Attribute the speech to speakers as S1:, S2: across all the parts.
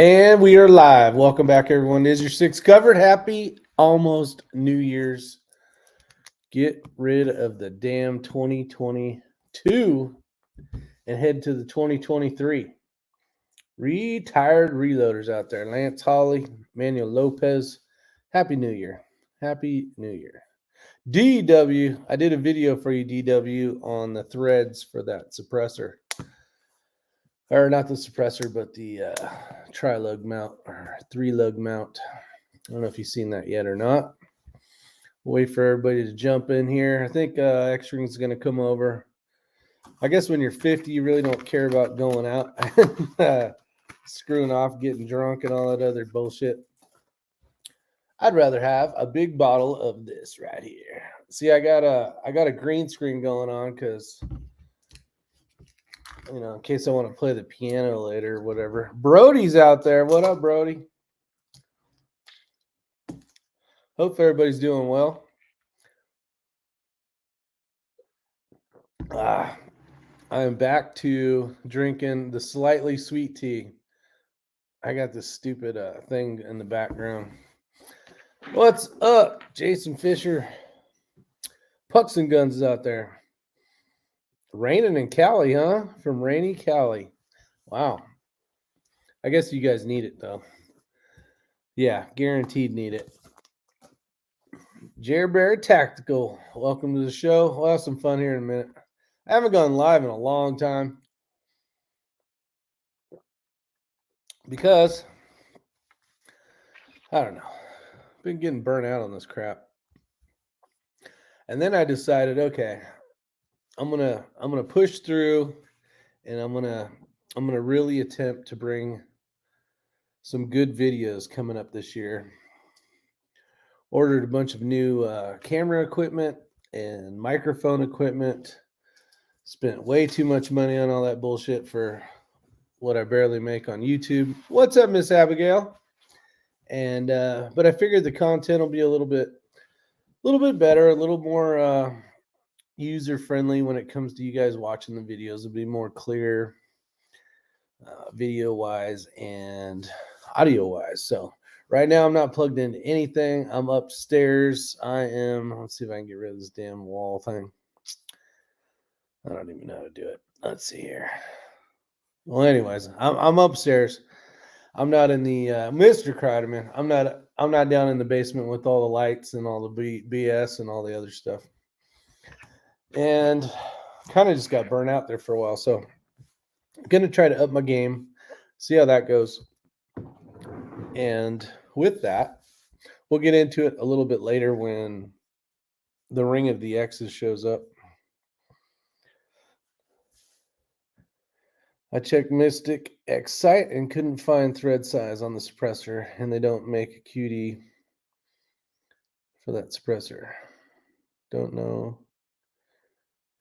S1: And we are live. Welcome back, everyone. Is your six covered? Happy almost New Year's. Get rid of the damn 2022 and head to the 2023. Retired reloaders out there. Lance Holly, Manuel Lopez. Happy New Year. Happy New Year. DW, I did a video for you, DW, on the threads for that suppressor. Or not the suppressor, but the tri-lug mount or three-lug mount. I don't know if you've seen that yet or not. Wait for everybody to jump in here. I think X-Ring is going to come over. I guess when you're 50, you really don't care about going out and screwing off, getting drunk, and all that other bullshit. I'd rather have a big bottle of this right here. See, I got a green screen going on because, you know, in case I want to play the piano later or whatever. Brody's out there. What up, Brody? Hope everybody's doing well. I am back to drinking the slightly sweet tea. I got this stupid thing in the background. What's up, Jason Fisher? Pucks and Guns is out there. Raining in Cali, huh? From rainy Cali. Wow. I guess you guys need it, though. Yeah, guaranteed need it. Jer Bear Tactical, welcome to the show. We'll have some fun here in a minute. I haven't gone live in a long time because, I don't know, I've been getting burnt out on this crap. And then I decided, okay, I'm gonna push through, and I'm gonna really attempt to bring some good videos coming up this year. Ordered a bunch of new camera equipment and microphone equipment. Spent way too much money on all that bullshit for what I barely make on YouTube. What's up, Miss Abigail? And but I figured the content will be a little bit better, a little more user friendly when it comes to you guys watching the videos. It'll be more clear video wise and audio wise. So right now I'm not plugged into anything. I'm upstairs. Let's see if I can get rid of this damn wall thing. I don't even know how to do it. Let's see here. Well, anyways, I'm upstairs. I'm not in the Mr. Kreiderman. I'm not down in the basement with all the lights and all the BS and all the other stuff. And kind of just got burnt out there for a while. So I'm going to try to up my game, see how that goes. And with that, we'll get into it a little bit later when the Ring of the X's shows up. I checked Mystic X site and couldn't find thread size on the suppressor, and they don't make a QD for that suppressor. Don't know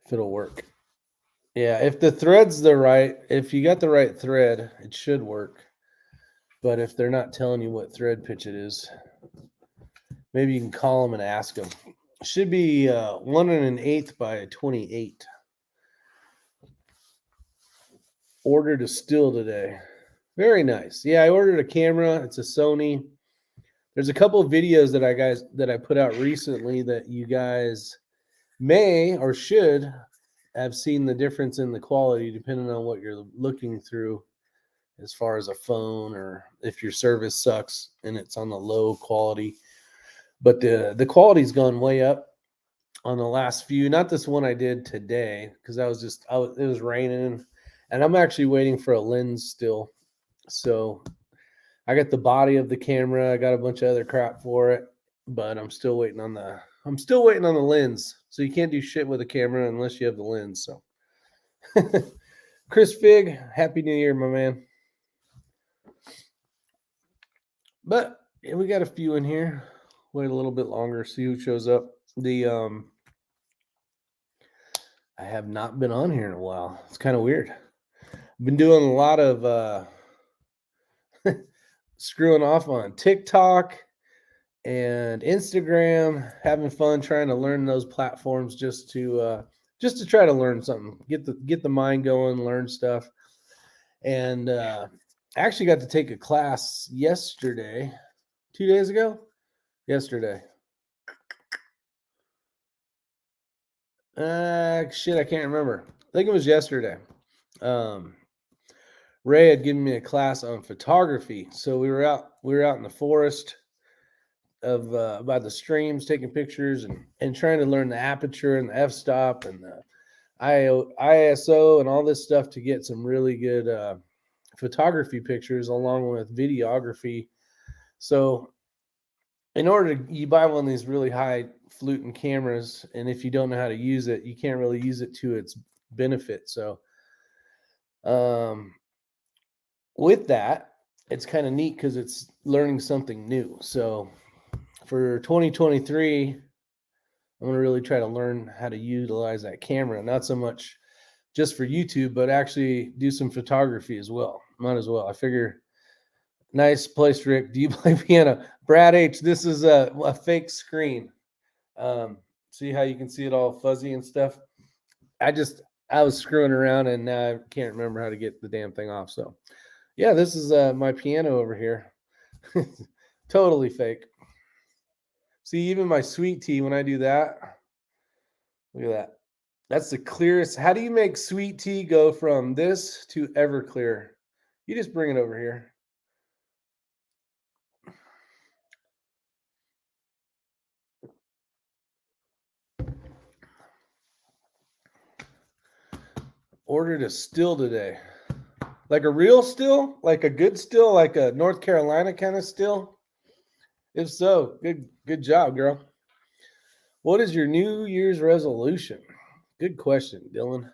S1: if it'll work. Yeah, if the thread's if you got the right thread, it should work. But if they're not telling you what thread pitch it is, maybe you can call them and ask them. It should be 1 1/8 by 28. Ordered a still today. Very nice. Yeah, I ordered a camera. It's a Sony. There's a couple of videos that I put out recently that you guys may or should have seen the difference in the quality depending on what you're looking through as far as a phone or if your service sucks and it's on the low quality. But the quality's gone way up on the last few. Not this one I did today because it was raining. And I'm actually waiting for a lens still. So I got the body of the camera. I got a bunch of other crap for it, but I'm still waiting on the lens. So you can't do shit with a camera unless you have the lens. So Chris Fig, Happy New Year, my man. But yeah, we got a few in here. Wait a little bit longer, see who shows up. I have not been on here in a while. It's kind of weird. Been doing a lot of screwing off on TikTok and Instagram, having fun trying to learn those platforms just to try to learn something, get the mind going, learn stuff. And I actually got to take a class yesterday, 2 days ago. Yesterday. Shit, I can't remember. I think it was yesterday. Ray had given me a class on photography, so we were out in the forest of by the streams, taking pictures and trying to learn the aperture and the f-stop and the ISO and all this stuff to get some really good photography pictures along with videography. So in order to, you buy one of these really high fluting cameras, and if you don't know how to use it, you can't really use it to its benefit. So with that, it's kind of neat because it's learning something new. So for 2023, I'm going to really try to learn how to utilize that camera, not so much just for YouTube, but actually do some photography as well. Might as well. I figure, nice place, Rick. Do you play piano? Brad H, this is a fake screen. See how you can see it all fuzzy and stuff? I was screwing around and now I can't remember how to get the damn thing off. So yeah, this is my piano over here. Totally fake. See, even my sweet tea, when I do that, look at that. That's the clearest. How do you make sweet tea go from this to Everclear? You just bring it over here. Ordered a still today. Like a real still? Like a good still? Like a North Carolina kind of still? If so, good job, girl. What is your New Year's resolution? Good question, Dylan.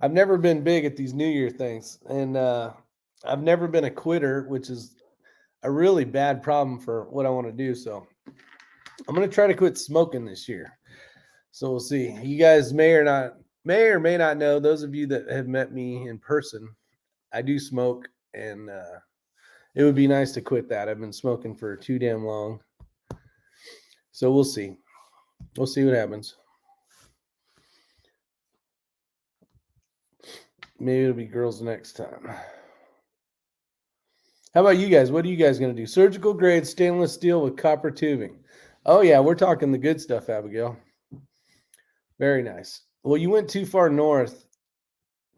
S1: I've never been big at these New Year things, and I've never been a quitter, which is a really bad problem for what I want to do. So I'm going to try to quit smoking this year. So we'll see. You guys may or may not know, those of you that have met me in person, I do smoke, and it would be nice to quit that. I've been smoking for too damn long. So we'll see. We'll see what happens. Maybe it'll be girls next time. How about you guys? What are you guys going to do? Surgical grade stainless steel with copper tubing. Oh, yeah, we're talking the good stuff, Abigail. Very nice. Well, you went too far north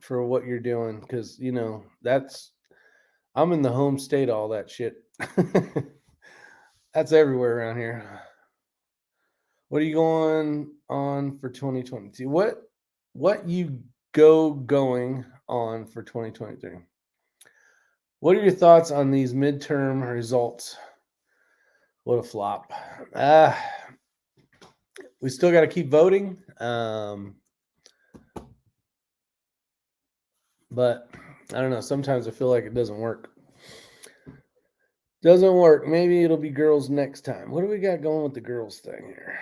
S1: for what you're doing because, I'm in the home state, all that shit. That's everywhere around here. What are you going on for 2022? What you going on for 2023? What are your thoughts on these midterm results? What a flop. We still got to keep voting. But I don't know. Sometimes I feel like it doesn't work. Doesn't work. Maybe it'll be girls next time. What do we got going with the girls thing here?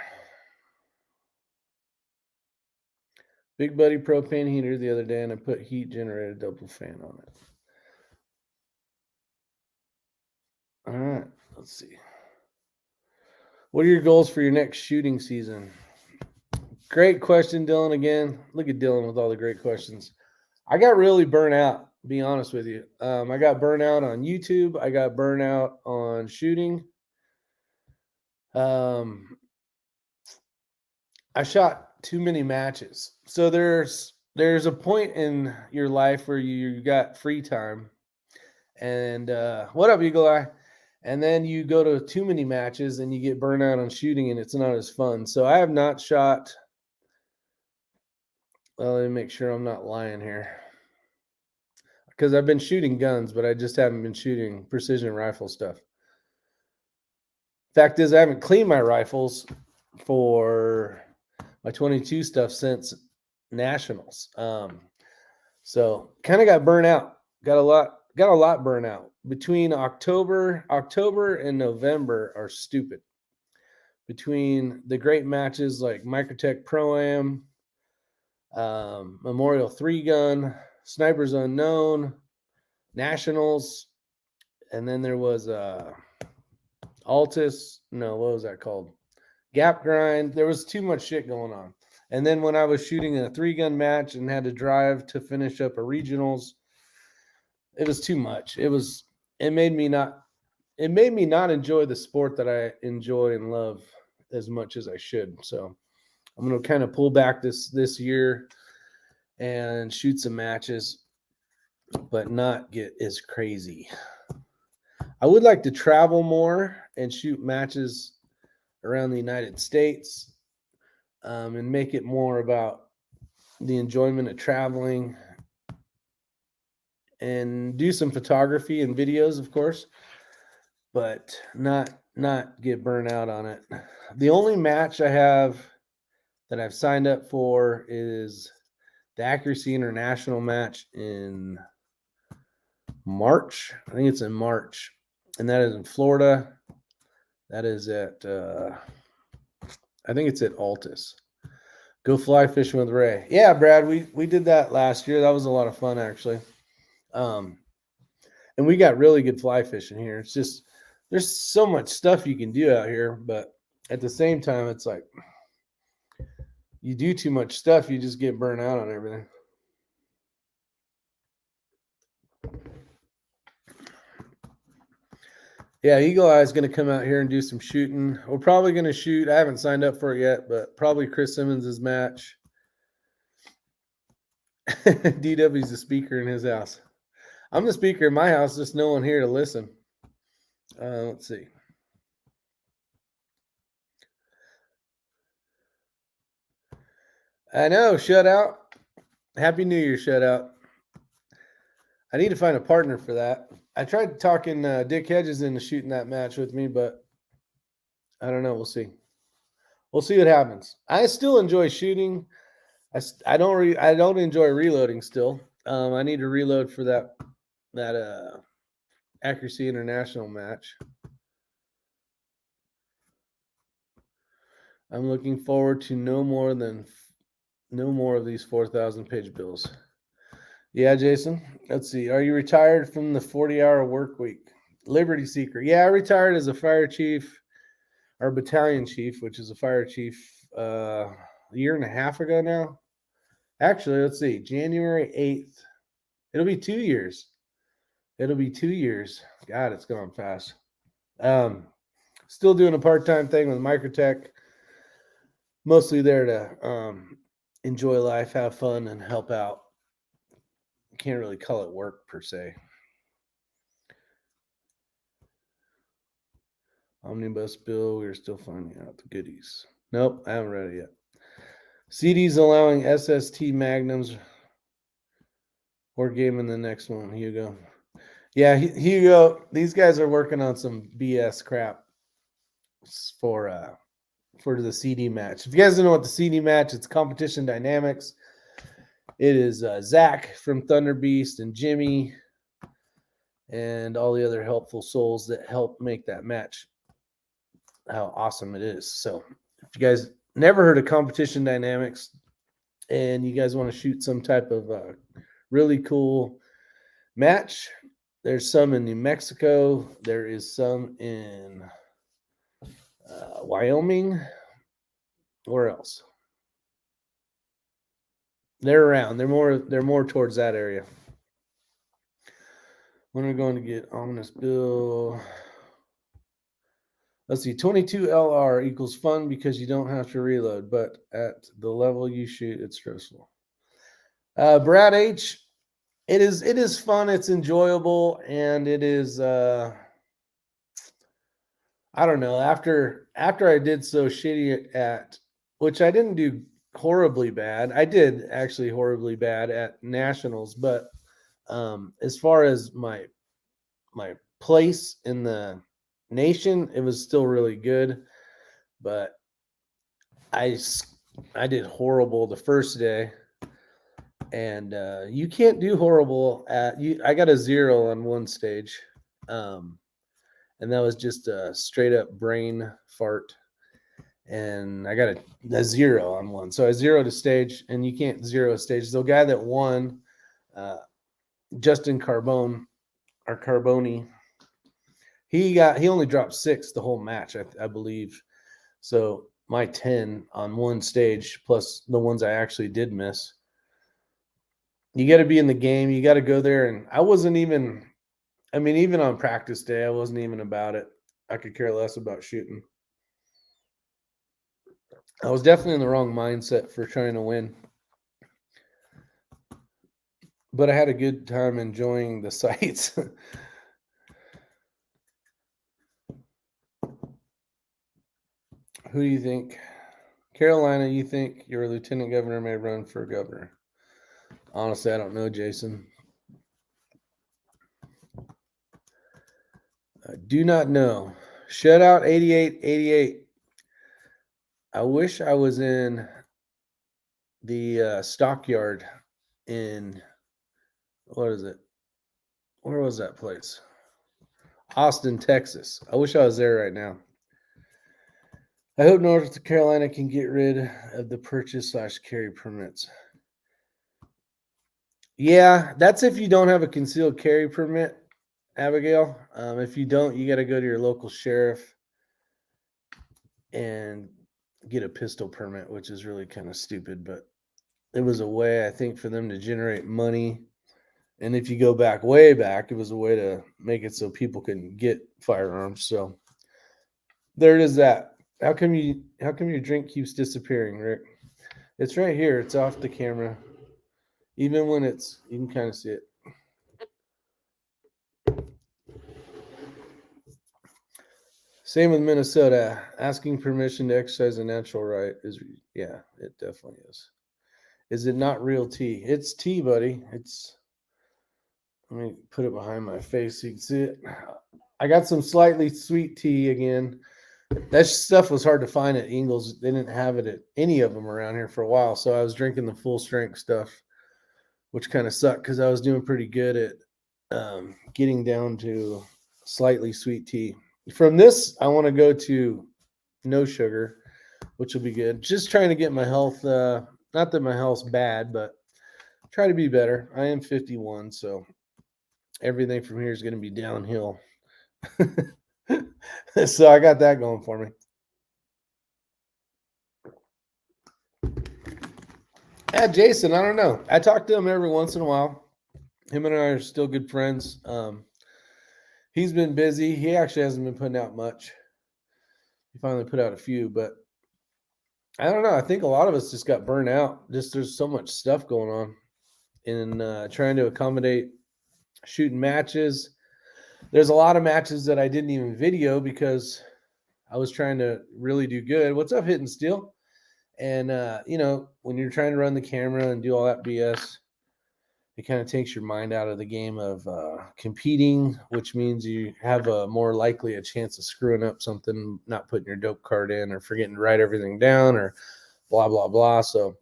S1: Big Buddy propane heater the other day, and I put heat generator double fan on it. All right. Let's see. What are your goals for your next shooting season? Great question, Dylan. Again, look at Dylan with all the great questions. I got really burnt out, to be honest with you. I got burnt out on YouTube. I got burnt out on shooting. I shot too many matches. So there's a point in your life where you got free time. And what up, Eagle Eye? And then you go to too many matches and you get burnt out on shooting and it's not as fun. So I have not shot. Well, let me make sure I'm not lying here. Because I've been shooting guns, but I just haven't been shooting precision rifle stuff. Fact is, I haven't cleaned my rifles for my 22 stuff since nationals. So kind of got burnt out. Got a lot burnt out. Between October and November are stupid. Between the great matches like Microtech Pro-Am, Memorial 3-Gun, Snipers Unknown, Nationals, and then there was Altus. No, what was that called? Gap Grind. There was too much shit going on. And then when I was shooting a 3-gun match and had to drive to finish up a regionals, it was too much. It made me not enjoy the sport that I enjoy and love as much as I should. So I'm going to kind of pull back this year and shoot some matches, but not get as crazy. I would like to travel more and shoot matches around the United States, and make it more about the enjoyment of traveling, and do some photography and videos, of course, but not get burnt out on it. The only match I have that I've signed up for is the Accuracy International match in March. I think it's in March, and that is in Florida. That is at I think it's at Altus. Go fly fishing with Ray. Yeah, Brad, we did that last year. That was a lot of fun, actually. And we got really good fly fishing here. It's just there's so much stuff you can do out here, but at the same time, it's like you do too much stuff, you just get burnt out on everything. Yeah, Eagle Eye is going to come out here and do some shooting. We're probably going to shoot. I haven't signed up for it yet, but probably Chris Simmons' match. DW's the speaker in his house. I'm the speaker in my house, just no one here to listen. Let's see. I know, shutout. Happy New Year, shutout. I need to find a partner for that. I tried talking Dick Hedges into shooting that match with me, but I don't know. We'll see. We'll see what happens. I still enjoy shooting. I don't enjoy reloading still. I need to reload for that Accuracy International match. I'm looking forward to no more of these 4,000 page bills. Yeah, Jason. Let's see. Are you retired from the 40-hour work week? Liberty Seeker. Yeah, I retired as a fire chief, or battalion chief, which is a fire chief a year and a half ago now. Actually, let's see. January 8th. It'll be 2 years. God, it's going fast. Still doing a part-time thing with Microtech. Mostly there to enjoy life, have fun, and help out. Can't really call it work per se. Omnibus bill, we're still finding out the goodies. Nope, I haven't read it yet. CD's allowing SST magnums. Or game in the next one, Hugo. Yeah, Hugo, these guys are working on some BS crap for the CD match. If you guys don't know what the CD match, it's Competition Dynamics. It is Zach from Thunder Beast and Jimmy and all the other helpful souls that help make that match how awesome it is. So if you guys never heard of Competition Dynamics and you guys want to shoot some type of really cool match, there's some in New Mexico. There is some in Wyoming. Where else? They're around. They're more towards that area. When are we going to get ominous bill? Let's see. 22 LR equals fun because you don't have to reload, but at the level you shoot, it's stressful. Brad H. It is fun. It's enjoyable, and it is. I don't know. After I did so shitty at, which I didn't do horribly bad. I did actually horribly bad at nationals, but as far as my place in the nation, it was still really good. But I did horrible the first day. And you can't do horrible at you. I got a 0 on one stage, and that was just a straight up brain fart. And I got a 0 on one, so I zeroed a stage, and you can't zero a stage. The guy that won, Justin Carbone or Carboni, he only dropped 6 the whole match, I believe. So my 10 on one stage, plus the ones I actually did miss. You got to be in the game. You got to go there. And I wasn't even, I mean, even on practice day, I wasn't even about it. I could care less about shooting. I was definitely in the wrong mindset for trying to win. But I had a good time enjoying the sights. Who do you think? Carolina, you think your lieutenant governor may run for governor? Honestly, I don't know, Jason. I do not know. Shutout 8888. I wish I was in the stockyard in, what is it? Where was that place? Austin, Texas. I wish I was there right now. I hope North Carolina can get rid of the purchase/carry permits. Yeah, that's if you don't have a concealed carry permit, Abigail. If you don't, you got to go to your local sheriff and get a pistol permit, which is really kind of stupid, but it was a way, I think, for them to generate money. And if you go back way back, it was a way to make it so people can get firearms. So there it is. That. How come your drink keeps disappearing, Rick? It's right here. It's off the camera. Even when it's, you can kind of see it. Same with Minnesota. Asking permission to exercise a natural right is, yeah, it definitely is. Is it not real tea? It's tea, buddy. Let me put it behind my face so you can see it. I got some slightly sweet tea again. That stuff was hard to find at Ingles. They didn't have it at any of them around here for a while. So I was drinking the full strength stuff, which kind of sucked because I was doing pretty good at getting down to slightly sweet tea. From this, I want to go to no sugar, which will be good. Just trying to get my health, not that my health's bad, but try to be better. I am 51, so everything from here is going to be downhill. So I got that going for me. Yeah, Jason, I don't know. I talk to him every once in a while. Him and I are still good friends. He's been busy. He actually hasn't been putting out much. He finally put out a few, but I don't know. I think a lot of us just got burnt out. Just there's so much stuff going on in trying to accommodate shooting matches. There's a lot of matches that I didn't even video because I was trying to really do good. What's up, Hitting Steel? And when you're trying to run the camera and do all that BS, it kind of takes your mind out of the game of competing, which means you have a more likely a chance of screwing up something, not putting your dope card in or forgetting to write everything down or blah, blah, blah. So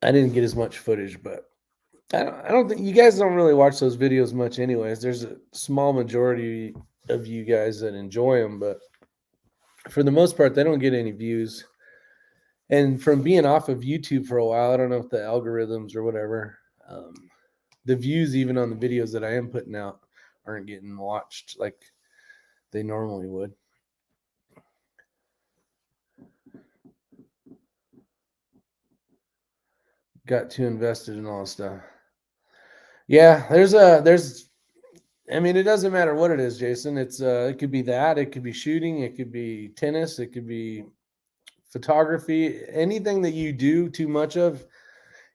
S1: I didn't get as much footage, but I don't think you guys don't really watch those videos much anyways. There's a small majority of you guys that enjoy them, but for the most part, they don't get any views. And from being off of YouTube for a while, I don't know if the algorithms or whatever, the views even on the videos that I am putting out aren't getting watched like they normally would. Got too invested in all this stuff. Yeah, I mean, it doesn't matter what it is, Jason. It could be that, it could be shooting, it could be tennis, it could be photography, anything that you do too much of,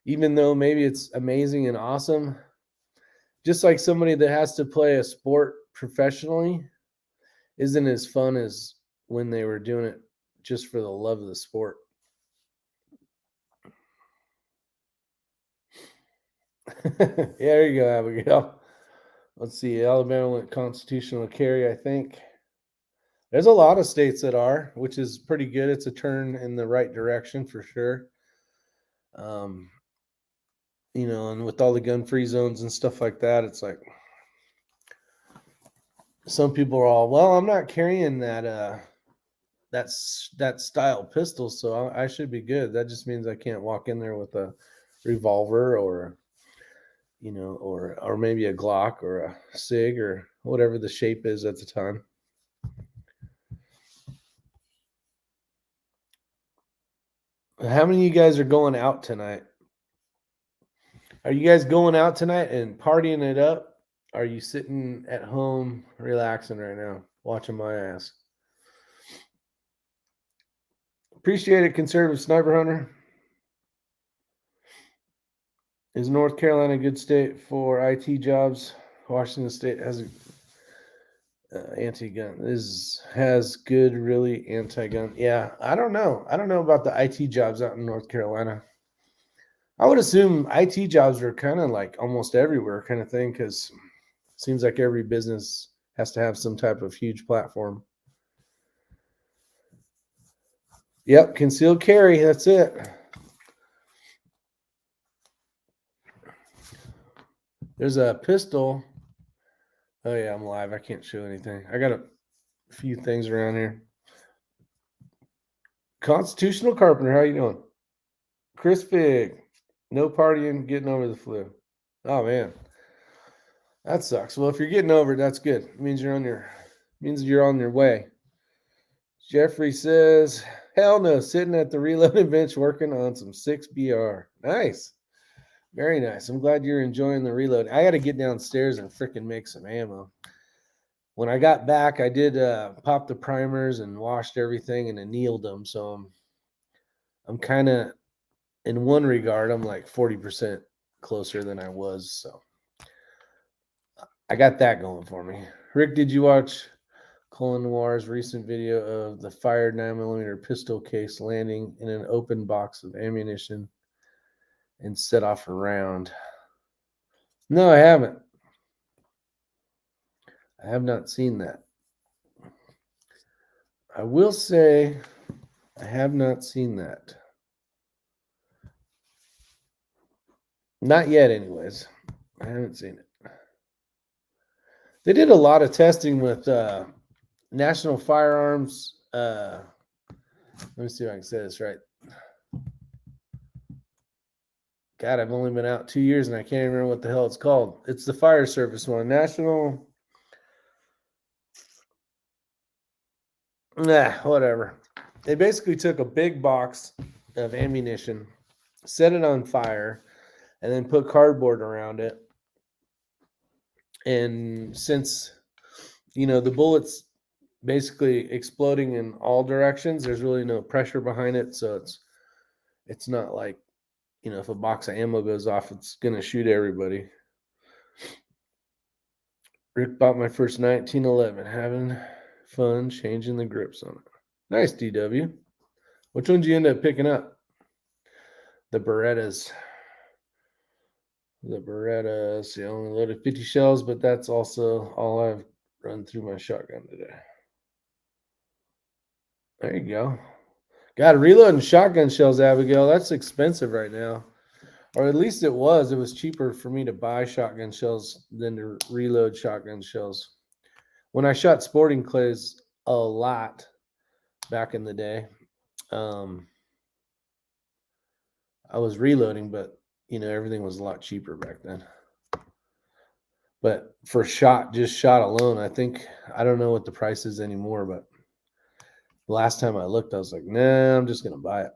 S1: even though maybe it's amazing and awesome. Just like somebody that has to play a sport professionally isn't as fun as when they were doing it just for the love of the sport. Yeah, there you go, Abigail. Let's see. Alabama went constitutional carry, I think. There's a lot of states that are, which is pretty good. It's a turn in the right direction for sure. And with all the gun-free zones and stuff like that, it's like some people are all, well, I'm not carrying that style pistol, so I should be good. That just means I can't walk in there with a revolver or maybe a Glock or a SIG or whatever the shape is at the time. How many of you guys are going out tonight? Are you guys going out tonight and partying it up? Are you sitting at home relaxing right now, watching my ass? Appreciate it, conservative sniper hunter. Is North Carolina a good state for IT jobs? Washington State has a anti-gun. Has good, really anti-gun. Yeah, I don't know. I don't know about the IT jobs out in North Carolina. I would assume IT jobs are kind of like almost everywhere, kind of thing, because it seems like every business has to have some type of huge platform. Yep, concealed carry. That's it. There's a pistol. Oh yeah, I'm live. I can't show anything. I got a few things around here. Constitutional Carpenter, how you doing? Chris Fig, no partying, getting over the flu. Oh man, that sucks. Well, if you're getting over it, that's good. It means you're on your way. Jeffrey says, hell no, sitting at the reloading bench working on some 6BR. Nice. Very nice. I'm glad you're enjoying the reload. I got to get downstairs and freaking make some ammo. When I got back, I did pop the primers and washed everything and annealed them. So I'm kind of, in one regard, I'm like 40% closer than I was. So I got that going for me. Rick, did you watch Colin Noir's recent video of the fired 9mm pistol case landing in an open box of ammunition and set off a round? No, I haven't. I have not seen that. I will say I have not seen that. Not yet, anyways. I haven't seen it. They did a lot of testing with National Firearms. Let me see if I can say this right. God, I've only been out 2 years and I can't even remember what the hell it's called. It's the fire service one. National. Whatever. They basically took a big box of ammunition, set it on fire, and then put cardboard around it. And since, the bullets basically exploding in all directions, there's really no pressure behind it. So it's not like, if a box of ammo goes off, it's going to shoot everybody. Rick bought my first 1911, having fun changing the grips on it. Nice, DW. Which one did you end up picking up? The Berettas. See, I only loaded 50 shells, but that's also all I've run through my shotgun today. There you go. Got reloading shotgun shells, Abigail. That's expensive right now. Or at least it was. It was cheaper for me to buy shotgun shells than to reload shotgun shells. When I shot sporting clays a lot back in the day, I was reloading, but everything was a lot cheaper back then. But for just shot alone, I don't know what the price is anymore, but last time I looked, I was like, nah, I'm just gonna buy it.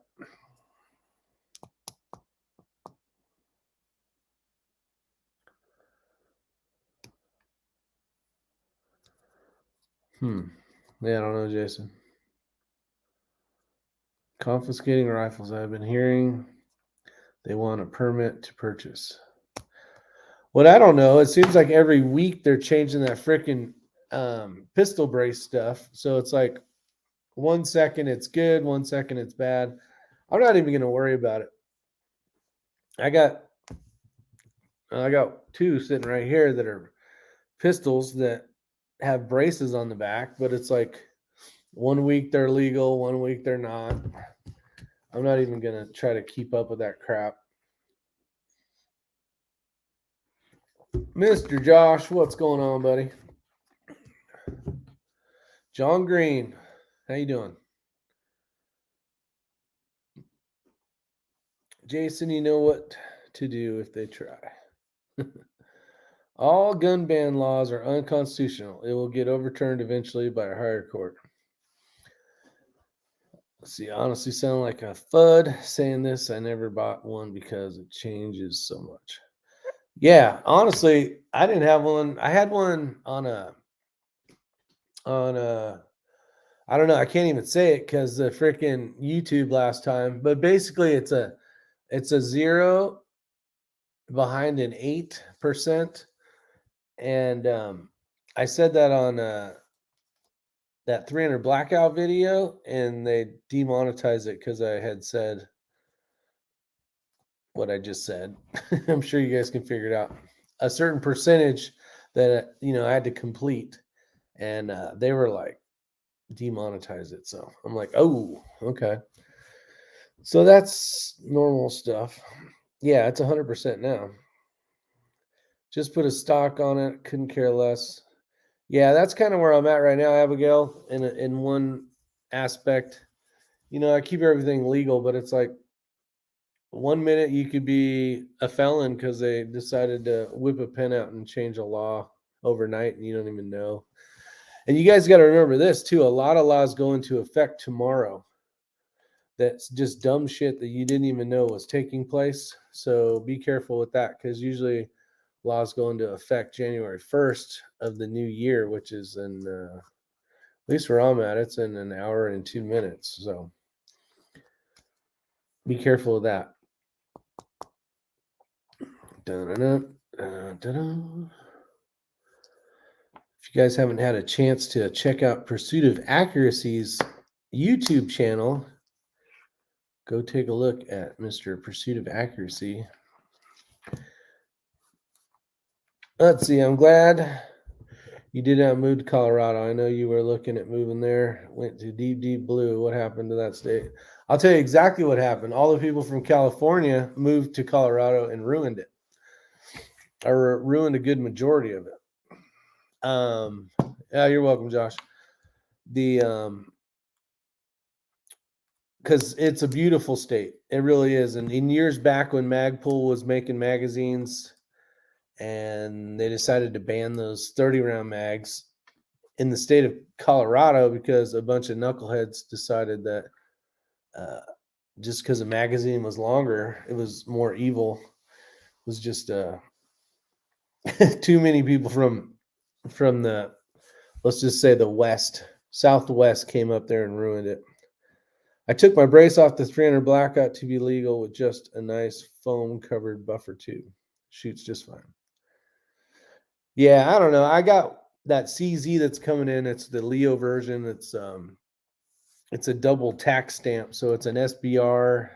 S1: Yeah, I don't know, Jason. Confiscating rifles. I've been hearing they want a permit to purchase. What I don't know, it seems like every week they're changing that freaking pistol brace stuff. So it's like 1 second it's good, 1 second it's bad. I'm not even going to worry about it. I got two sitting right here that are pistols that have braces on the back, but it's like 1 week they're legal, 1 week they're not. I'm not even going to try to keep up with that crap. Mr. Josh, what's going on, buddy? John Green, how you doing? Jason, you know what to do if they try. All gun ban laws are unconstitutional. It will get overturned eventually by a higher court. See, I honestly sound like a FUD saying this. I never bought one because it changes so much. Yeah, honestly, I didn't have one. I had one on a I don't know, I can't even say it because the freaking YouTube last time. But basically it's a 0 behind an 8%. And I said that on that 300 blackout video, and they demonetized it because I had said what I just said. I'm sure you guys can figure it out. A certain percentage that I had to complete, and they were like demonetize it. So I'm like, oh, okay. So that's normal stuff. Yeah, it's 100% now. Just put a stock on it. Couldn't care less. Yeah, that's kind of where I'm at right now, Abigail. In one aspect, I keep everything legal, but it's like 1 minute you could be a felon because they decided to whip a pen out and change a law overnight, and you don't even know. And you guys got to remember this too. A lot of laws go into effect tomorrow. That's just dumb shit that you didn't even know was taking place. So be careful with that, because usually laws go into effect January 1st of the new year, which is in, at least where I'm at, it's in an hour and 2 minutes. So be careful of that. Dun-dun-dun, if you guys haven't had a chance to check out Pursuit of Accuracy's YouTube channel, go take a look at Mr. Pursuit of Accuracy. Let's see, I'm glad you did not move to Colorado. I know you were looking at moving there. Went to deep, deep blue. What happened to that state? I'll tell you exactly what happened. All the people from California moved to Colorado and ruined it, or ruined a good majority of it. Yeah, you're welcome, Josh. Because it's a beautiful state. It really is. And in years back when Magpul was making magazines, and they decided to ban those 30-round mags in the state of Colorado because a bunch of knuckleheads decided that just because a magazine was longer, it was more evil. It was just too many people from the, let's just say, the southwest came up there and ruined it. I took my brace off the 300 blackout to be legal with just a nice foam covered buffer tube. Shoots just fine. Yeah, I don't know. I got that CZ that's coming in. It's the Leo version. It's a double tack stamp, so it's an SBR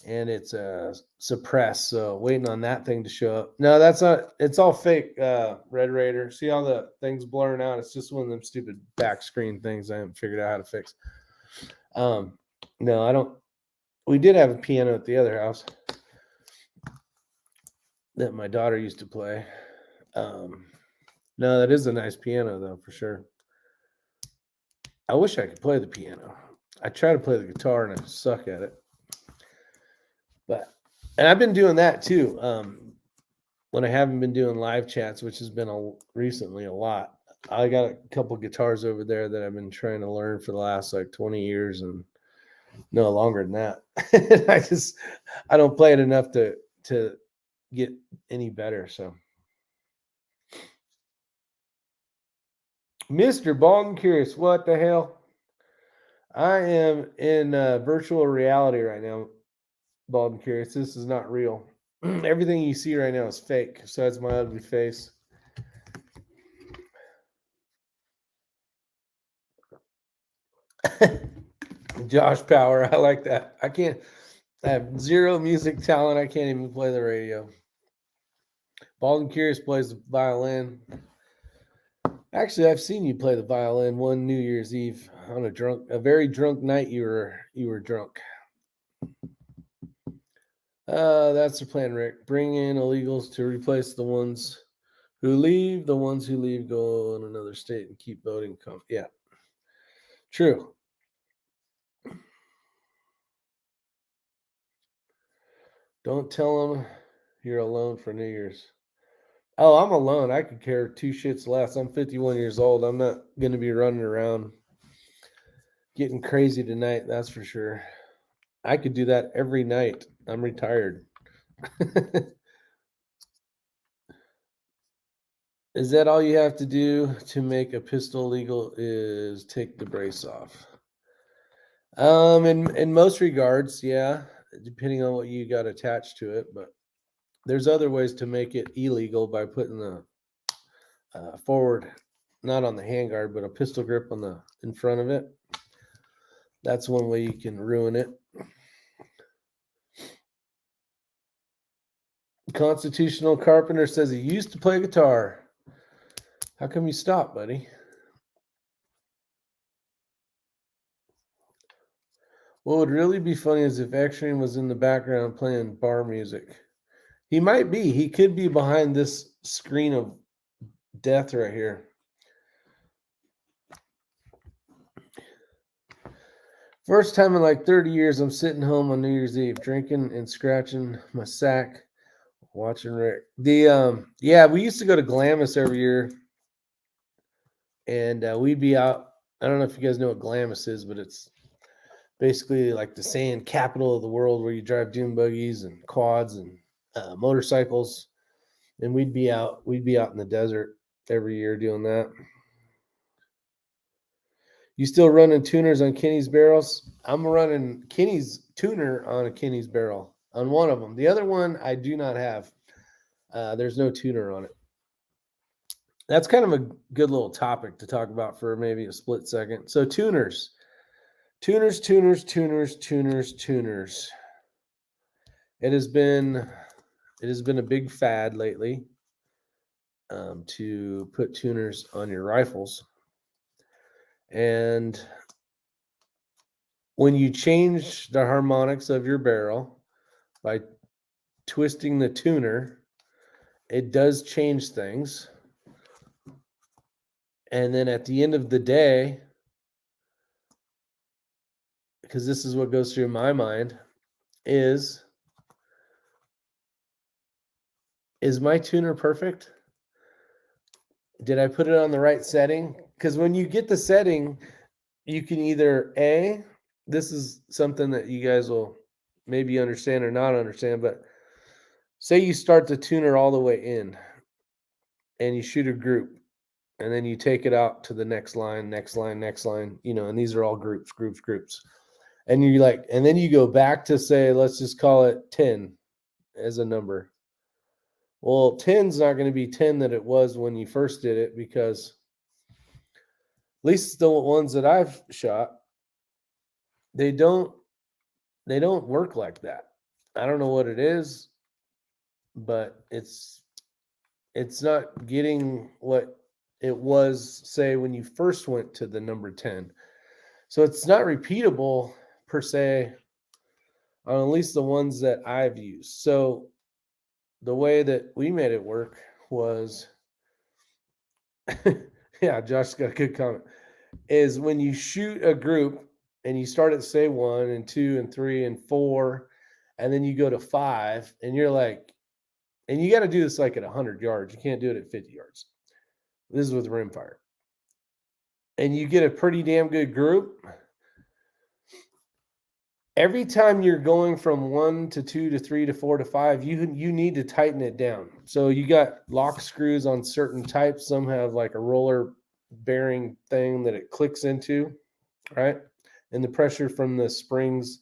S1: and it's a suppress. So waiting on that thing to show up. No, that's not. It's all fake. Red Raider. See how the thing's blurring out? It's just one of them stupid back screen things I haven't figured out how to fix. No, I don't. We did have a piano at the other house that my daughter used to play. No, that is a nice piano though, for sure. I wish I could play the piano. I try to play the guitar and I suck at it. And I've been doing that too. When I haven't been doing live chats, which has been recently a lot. I got a couple guitars over there that I've been trying to learn for the last like 20 years, and no longer than that. I don't play it enough to get any better. So, Mr. Bald and Curious, what the hell? I am in virtual reality right now, Bald and Curious. This is not real. Everything you see right now is fake, besides my ugly face. Josh Power, I like that. I have zero music talent. I can't even play the radio. Bald and Curious plays the violin. Actually, I've seen you play the violin one New Year's Eve on a very drunk night. You were drunk. That's the plan, Rick. Bring in illegals to replace the ones who leave. The ones who leave go in another state and keep voting. Yeah, true. Don't tell them you're alone for New Year's. Oh, I'm alone. I could care two shits less. I'm 51 years old. I'm not going to be running around Getting crazy tonight, that's for sure. I could do that every night. I'm retired. Is that all you have to do to make a pistol legal is take the brace off? In most regards, yeah, depending on what you got attached to it, but there's other ways to make it illegal by putting the forward, not on the handguard, but a pistol grip on the in front of it. That's one way you can ruin it. Constitutional Carpenter says he used to play guitar. How come you stopped, buddy? What would really be funny is if Extreme was in the background playing bar music. He might be. He could be behind this screen of death right here. First time in like 30 years, I'm sitting home on New Year's Eve, drinking and scratching my sack, watching Rick. Yeah, we used to go to Glamis every year, and we'd be out. I don't know if you guys know what Glamis is, but it's basically like the sand capital of the world, where you drive dune buggies and quads and motorcycles. And we'd be out in the desert every year doing that. You still running tuners on Kenny's barrels? I'm running Kenny's tuner on a Kenny's barrel on one of them. The other one I do not have. There's no tuner on it. That's kind of a good little topic to talk about for maybe a split second. So tuners. It has been a big fad lately to put tuners on your rifles. And when you change the harmonics of your barrel by twisting the tuner, it does change things. And then at the end of the day, because this is what goes through my mind, is my tuner perfect? Did I put it on the right setting? Because when you get the setting, you can either this is something that you guys will maybe understand or not understand, but say you start the tuner all the way in and you shoot a group, and then you take it out to the next line, and these are all groups. And you're like, and then you go back to say, let's just call it 10 as a number. Well, 10's not going to be 10 that it was when you first did it, because at least the ones that I've shot, they don't work like that. I don't know what it is, but it's not getting what it was, say, when you first went to the number 10. So it's not repeatable per se on at least the ones that I've used. So the way that we made it work was, yeah, Josh got a good comment, is when you shoot a group and you start at, say, 1 and 2 and 3 and 4, and then you go to 5, and you're like, and you got to do this like at 100 yards. You can't do it at 50 yards. This is with Rimfire. And you get a pretty damn good group. Every time you're going from 1 to 2 to 3 to 4 to 5, you need to tighten it down. So you got lock screws on certain types. Some have like a roller bearing thing that it clicks into, right? And the pressure from the springs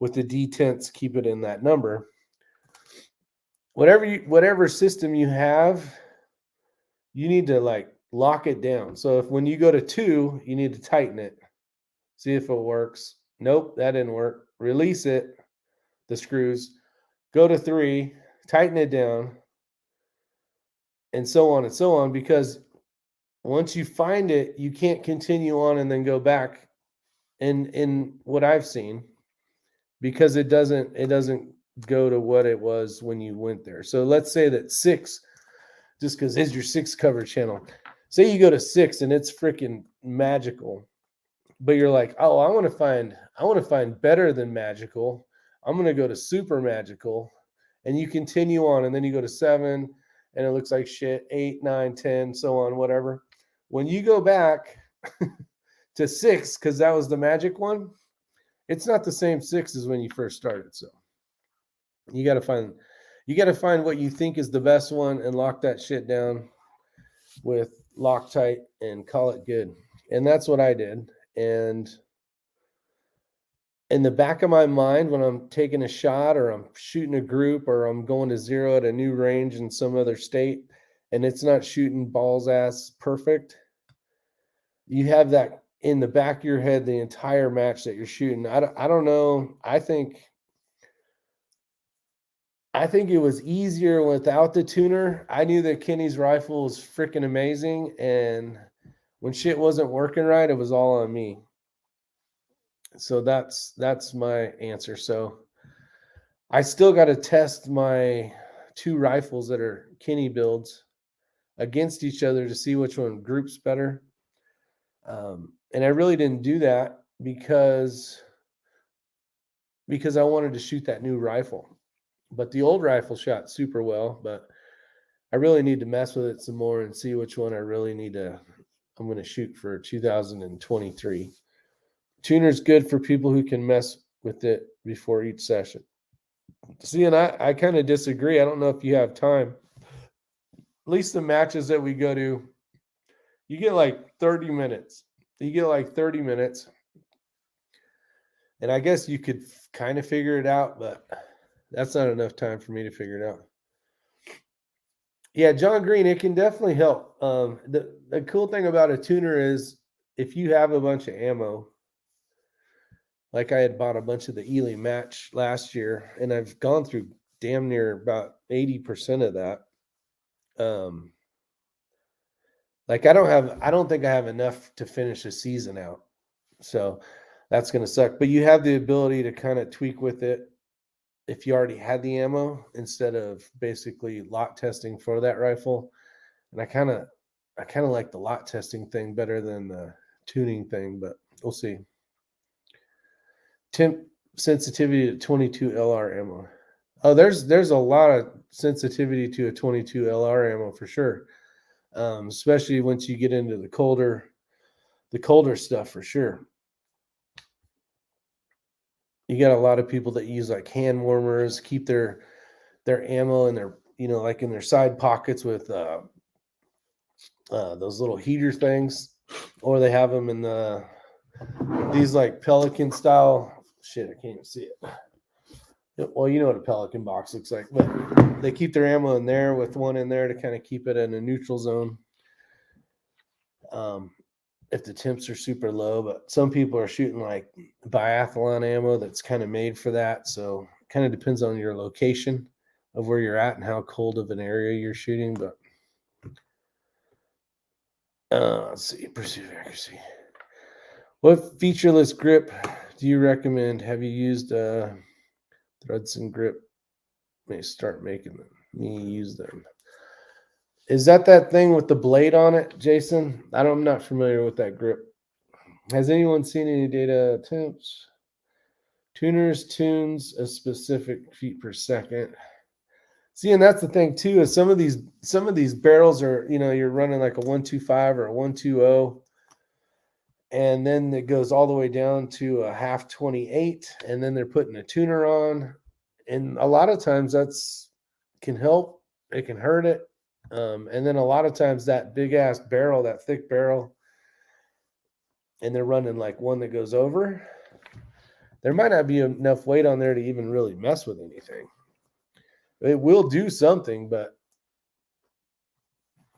S1: with the detents keep it in that number. Whatever system you have, you need to like lock it down. So if when you go to 2, you need to tighten it. See if it works. Nope, that didn't work. Release it, the screws. Go to 3, tighten it down, and so on, because once you find it, you can't continue on and then go back in what I've seen, because it doesn't go to what it was when you went there. So let's say that 6, just because it's Isyour6covered channel. Say you go to 6 and it's freaking magical, but you're like, oh, I want to find better than magical. I'm going to go to super magical, and you continue on, and then you go to 7, and it looks like shit. 8, 9, 10, so on, whatever. When you go back to 6 because that was the magic one. It's not the same 6 as when you first started. So you got to find what you think is the best one and lock that shit down with Loctite and call it good. And that's what I did. And in the back of my mind, when I'm taking a shot or I'm shooting a group or I'm going to zero at a new range in some other state and it's not shooting balls ass perfect, you have that in the back of your head the entire match that you're shooting. I don't know. I think it was easier without the tuner. I knew that Kenny's rifle was freaking amazing, and when shit wasn't working right, it was all on me. So that's my answer. So I still got to test my 2 rifles that are Kenny builds against each other to see which one groups better. And I really didn't do that because I wanted to shoot that new rifle. But the old rifle shot super well, but I really need to mess with it some more and see which one I'm going to shoot for 2023. Tuner's good for people who can mess with it before each session. See, and I kind of disagree. I don't know if you have time. At least the matches that we go to, you get like 30 minutes. And I guess you could kind of figure it out, but that's not enough time for me to figure it out. Yeah, John Green, it can definitely help. The cool thing about a tuner is if you have a bunch of ammo, like I had bought a bunch of the Ely match last year, and I've gone through damn near about 80% of that. Like I don't think I have enough to finish a season out. So that's going to suck. But you have the ability to kind of tweak with it if you already had the ammo instead of basically lot testing for that rifle. And I kind of like the lot testing thing better than the tuning thing, but we'll see. Temp sensitivity to 22 LR ammo. Oh, there's a lot of sensitivity to a 22 LR ammo for sure. Especially once you get into the colder stuff for sure. You got a lot of people that use like hand warmers, keep their ammo in their, like in their side pockets with those little heater things, or they have them in these like Pelican style. Shit, I can't even see it. Well, you know what a Pelican box looks like, but they keep their ammo in there with one in there to kind of keep it in a neutral zone. If the temps are super low, but some people are shooting like biathlon ammo that's kind of made for that. So it kind of depends on your location of where you're at and how cold of an area you're shooting. But let's see, pursuit of accuracy. What featureless grip do you recommend? Have you used Threadson grip? May start making them. Me use them. Is that thing with the blade on it, Jason? I'm not familiar with that grip. Has anyone seen any data attempts? Tuners tunes a specific feet per second. See, and that's the thing too, is some of these barrels are, you're running like a 125 or a 120, and then it goes all the way down to a half 28, and then they're putting a tuner on. And a lot of times that's can help, it can hurt it. And then a lot of times that big ass barrel, that thick barrel, and they're running like one that goes over, there might not be enough weight on there to even really mess with anything. It will do something, but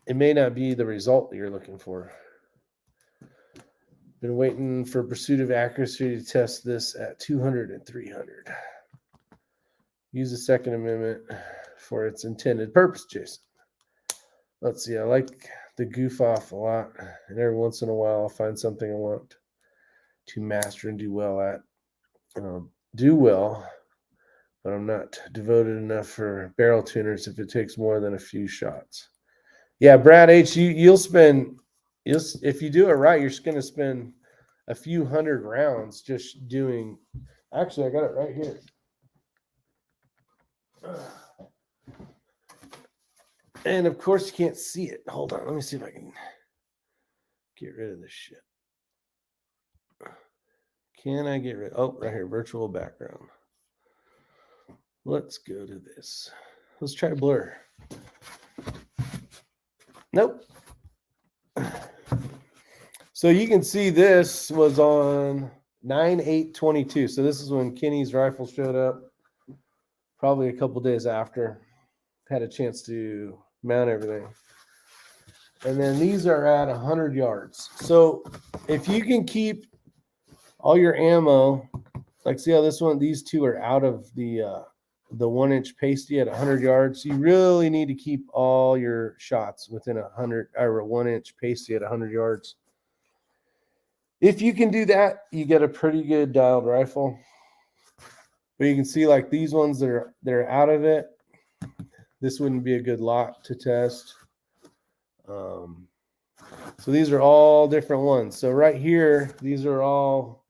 S1: it may not be the result that you're looking for. Been waiting for pursuit of accuracy to test this at 200 and 300. Use the Second Amendment for its intended purpose, Jason. Let's see. I like the goof off a lot, and every once in a while I'll find something I want to master and do well at. Do well, but I'm not devoted enough for barrel tuners if it takes more than a few shots. Yeah, Brad H, you'll if you do it right, you're just going to spend a few hundred rounds just doing. Actually, I got it right here. And of course, you can't see it. Hold on, let me see if I can get rid of this shit. Can I get rid? Oh, right here, virtual background. Let's go to this. Let's try blur. Nope. So you can see this was on 9/8/22. So this is when Kenny's rifle showed up. Probably a couple days after. Had a chance to mount everything. And then these are at 100 yards. So if you can keep all your ammo, like see how this one, these two are out of the 1-inch pasty at 100 yards. You really need to keep all your shots within 100 or a 1-inch pasty at 100 yards. If you can do that, you get a pretty good dialed rifle. But you can see like these ones that are out of it. This wouldn't be a good lot to test. So these are all different ones. So right here, these are all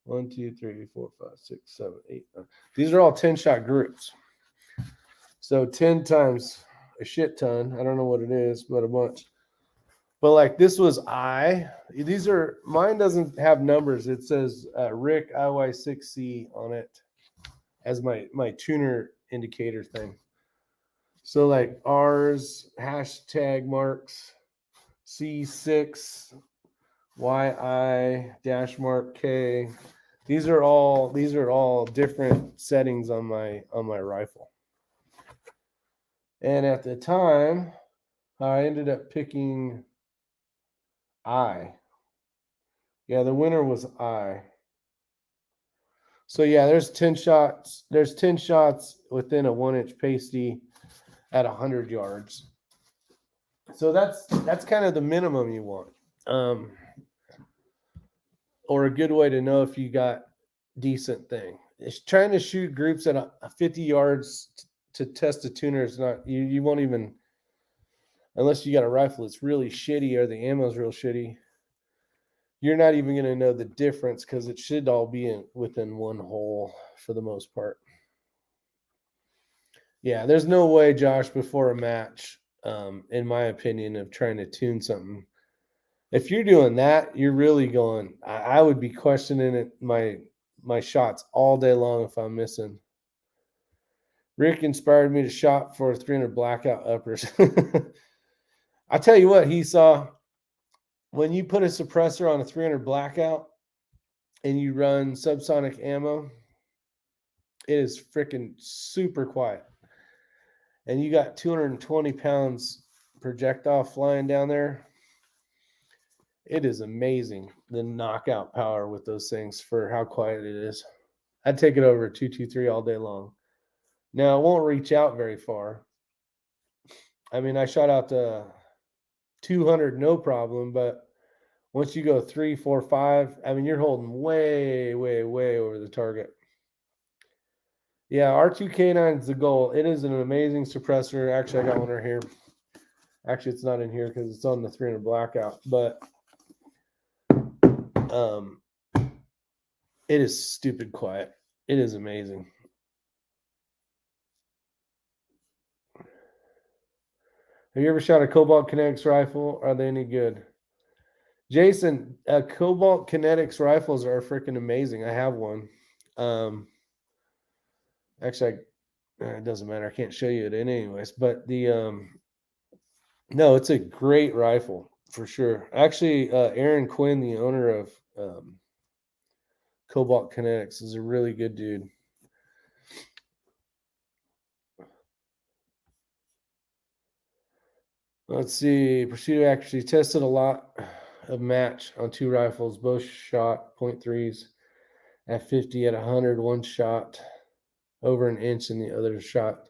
S1: 1, 2, 3, 4, 5, 6, 7, 8, 9. These are all 10-shot groups. So 10 times a shit ton. I don't know what it is, but a bunch. But like this was these are, mine doesn't have numbers. It says Rick IY6C on it as my tuner indicator thing. So like R's, hashtag marks, C6, YI, dash mark K. These are all different settings on my rifle. And at the time, I ended up picking I. Yeah, the winner was I. So yeah, there's 10 shots. There's 10 shots within a 1-inch pasty at 100 yards. So that's kind of the minimum you want. Or a good way to know if you got decent thing. It's trying to shoot groups at 50 yards to test a tuner is not, you won't even, unless you got a rifle that's really shitty or the ammo's real shitty, you're not even going to know the difference because it should all be within one hole for the most part. Yeah, there's no way, Josh, before a match, in my opinion, of trying to tune something. If you're doing that, you're really going, I would be questioning it, my shots all day long if I'm missing. Rick inspired me to shop for 300 blackout uppers. I tell you what, he saw when you put a suppressor on a 300 blackout and you run subsonic ammo, it is freaking super quiet. And you got 220 pounds projectile flying down there. It is amazing the knockout power with those things for how quiet it is. I'd take it over 223 all day long. Now, it won't reach out very far. I mean, I shot out to 200 no problem, but once you go 3, 4, 5, I mean, you're holding way, way, way over the target. Yeah, R2K9 is the goal. It is an amazing suppressor. Actually, I got one right here. Actually, it's not in here because it's on the 300 blackout, but it is stupid quiet. It is amazing. Have you ever shot a Cobalt Kinetics rifle? Are they any good? Jason, Cobalt Kinetics rifles are freaking amazing. I have one. Actually, it doesn't matter. I can't show you it anyways. But no, it's a great rifle for sure. Actually, Aaron Quinn, the owner of Cobalt Kinetics, is a really good dude. Let's see. Pursuit of accuracy. Tested a lot of match on 2 rifles. Both shot .3s at 50, at 100. One shot over an inch, and the other shot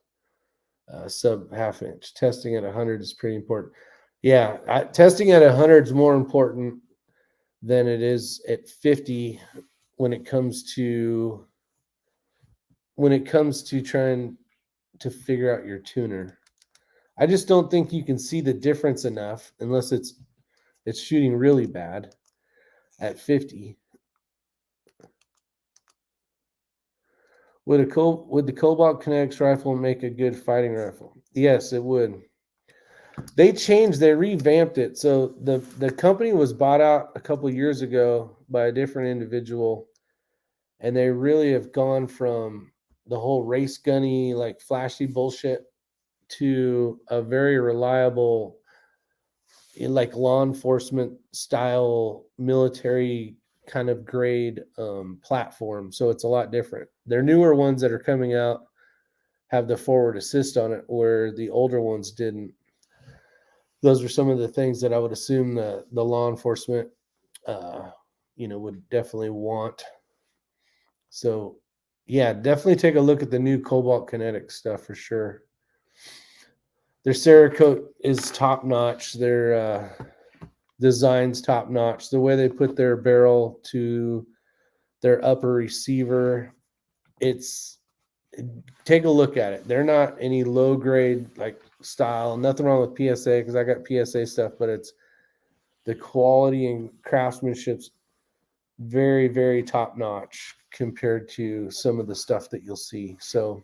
S1: sub half inch. Testing at 100 is pretty important. Yeah, testing at 100 is more important than it is at 50 when it comes to trying to figure out your tuner. I just don't think you can see the difference enough unless it's shooting really bad at 50. Would the Cobalt Kinetics rifle make a good fighting rifle? Yes, it would. They revamped it. So the company was bought out a couple of years ago by a different individual, And they really have gone from the whole race gunny, like flashy bullshit to a very reliable, like law enforcement style military kind of grade platform. So it's a lot different. Their newer ones that are coming out have the forward assist on it, where the older ones didn't. Those are some of the things that I would assume the law enforcement, would definitely want. So, yeah, definitely take a look at the new Cobalt Kinetic stuff for sure. Their Cerakote is top notch. Their design's top notch. The way they put their barrel to their upper receiver, it's take a look at it. They're not any low grade like style. Nothing wrong with PSA because I got PSA stuff, but it's the quality and craftsmanship's very, very top notch compared to some of the stuff that you'll see. So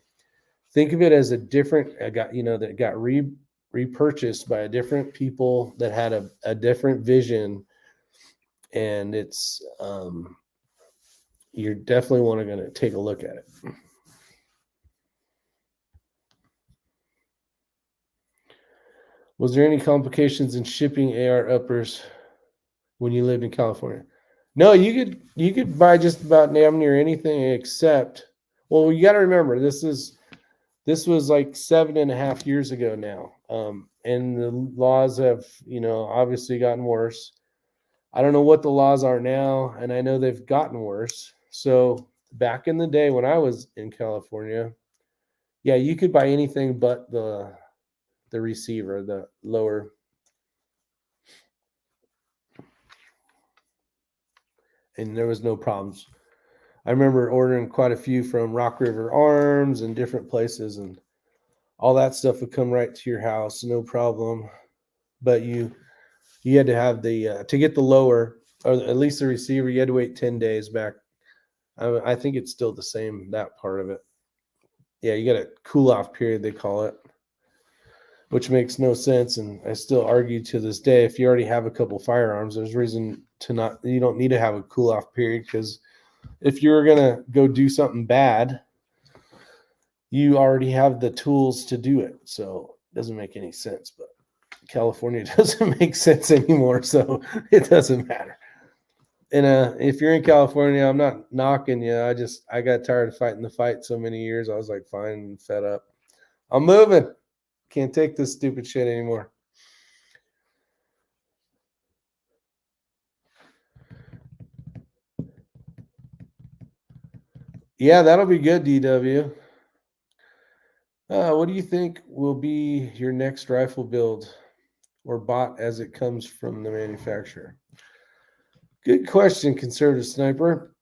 S1: think of it as a different, that got repurchased by a different people that had a different vision. And it's, you're definitely going to take a look at it. Was there any complications in shipping AR uppers when you lived in California? No, you could buy just about damn near anything except, well, you got to remember this was like 7.5 years ago now, and the laws have obviously gotten worse. I don't know what the laws are now, and I know they've gotten worse. So back in the day when I was in California, yeah, you could buy anything but the receiver, the lower. And there was no problems. I remember ordering quite a few from Rock River Arms and different places, and all that stuff would come right to your house, no problem. But you had to have the to get the lower, or at least the receiver, you had to wait 10 days back. I think it's still the same, that part of it. Yeah, you got a cool off period, they call it, which makes no sense. And I still argue to this day, if you already have a couple firearms, there's reason to not, you don't need to have a cool off period, because if you're going to go do something bad, you already have the tools to do it. So it doesn't make any sense, but California doesn't make sense anymore. So it doesn't matter. And if you're in California, I'm not knocking you. I got tired of fighting the fight so many years. I was like, fine, fed up. I'm moving. Can't take this stupid shit anymore. Yeah, that'll be good, DW. What do you think will be your next rifle build or bought as it comes from the manufacturer? Good question, conservative sniper.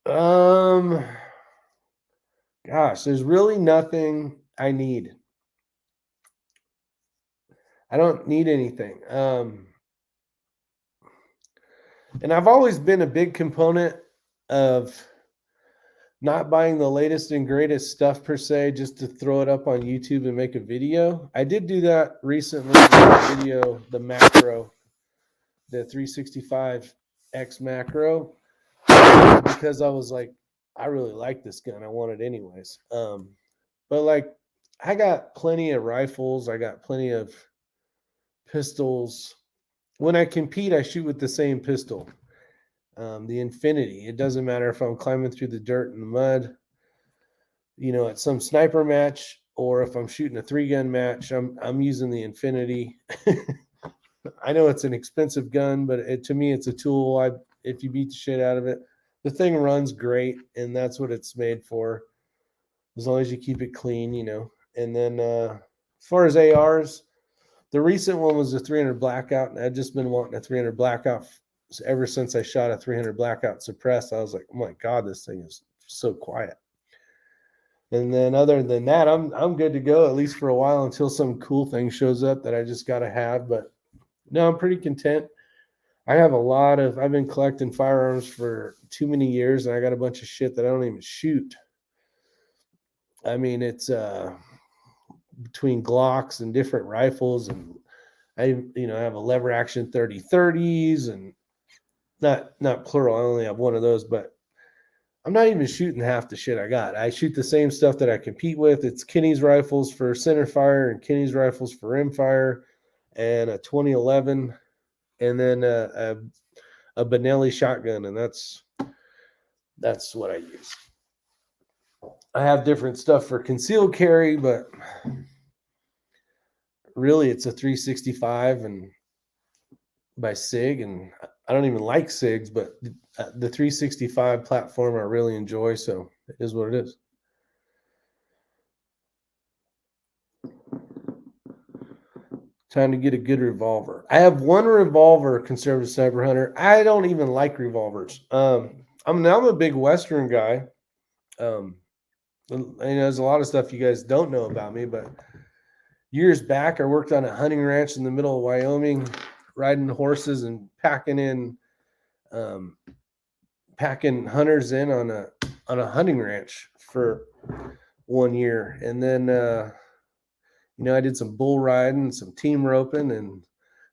S1: Gosh, there's really nothing I need. I don't need anything. And I've always been a big component of not buying the latest and greatest stuff per se, just to throw it up on YouTube and make a video. I did do that recently with the video, the macro, the 365X macro, because I was like, I really like this gun. I want it anyways. But like, I got plenty of rifles. I got plenty of pistols. When I compete, I shoot with the same pistol. The Infinity. It doesn't matter if I'm climbing through the dirt and the mud, at some sniper match, or if I'm shooting a 3-gun match, I'm using the Infinity. I know it's an expensive gun, but to me, it's a tool. If you beat the shit out of it, the thing runs great, and that's what it's made for. As long as you keep it clean, And then as far as ARs, the recent one was a 300 Blackout, and I've just been wanting a 300 Blackout ever since I shot a 300 Blackout suppressed. I was like, oh my God, this thing is so quiet. And then other than that, I'm good to go, at least for a while, until some cool thing shows up that I just got to have. But no, I'm pretty content. I've been collecting firearms for too many years, and I got a bunch of shit that I don't even shoot. I mean, it's between Glocks and different rifles, and I have a lever action 30-30s, and not plural. I only have one of those, but I'm not even shooting half the shit I got. I shoot the same stuff that I compete with. It's Kinney's rifles for centerfire and Kinney's rifles for rimfire, and a 2011, and then a Benelli shotgun, and that's what I use. I have different stuff for concealed carry, but really it's a 365 and by SIG, and I don't even like SIGs, but the 365 platform I really enjoy, so it is what it is. Time to get a good revolver. I have one revolver, conservative sniper hunter. I don't even like revolvers. I'm a big Western guy. There's a lot of stuff you guys don't know about me, but years back, I worked on a hunting ranch in the middle of Wyoming, riding horses and packing hunters in on a hunting ranch for 1 year. And then, I did some bull riding, some team roping and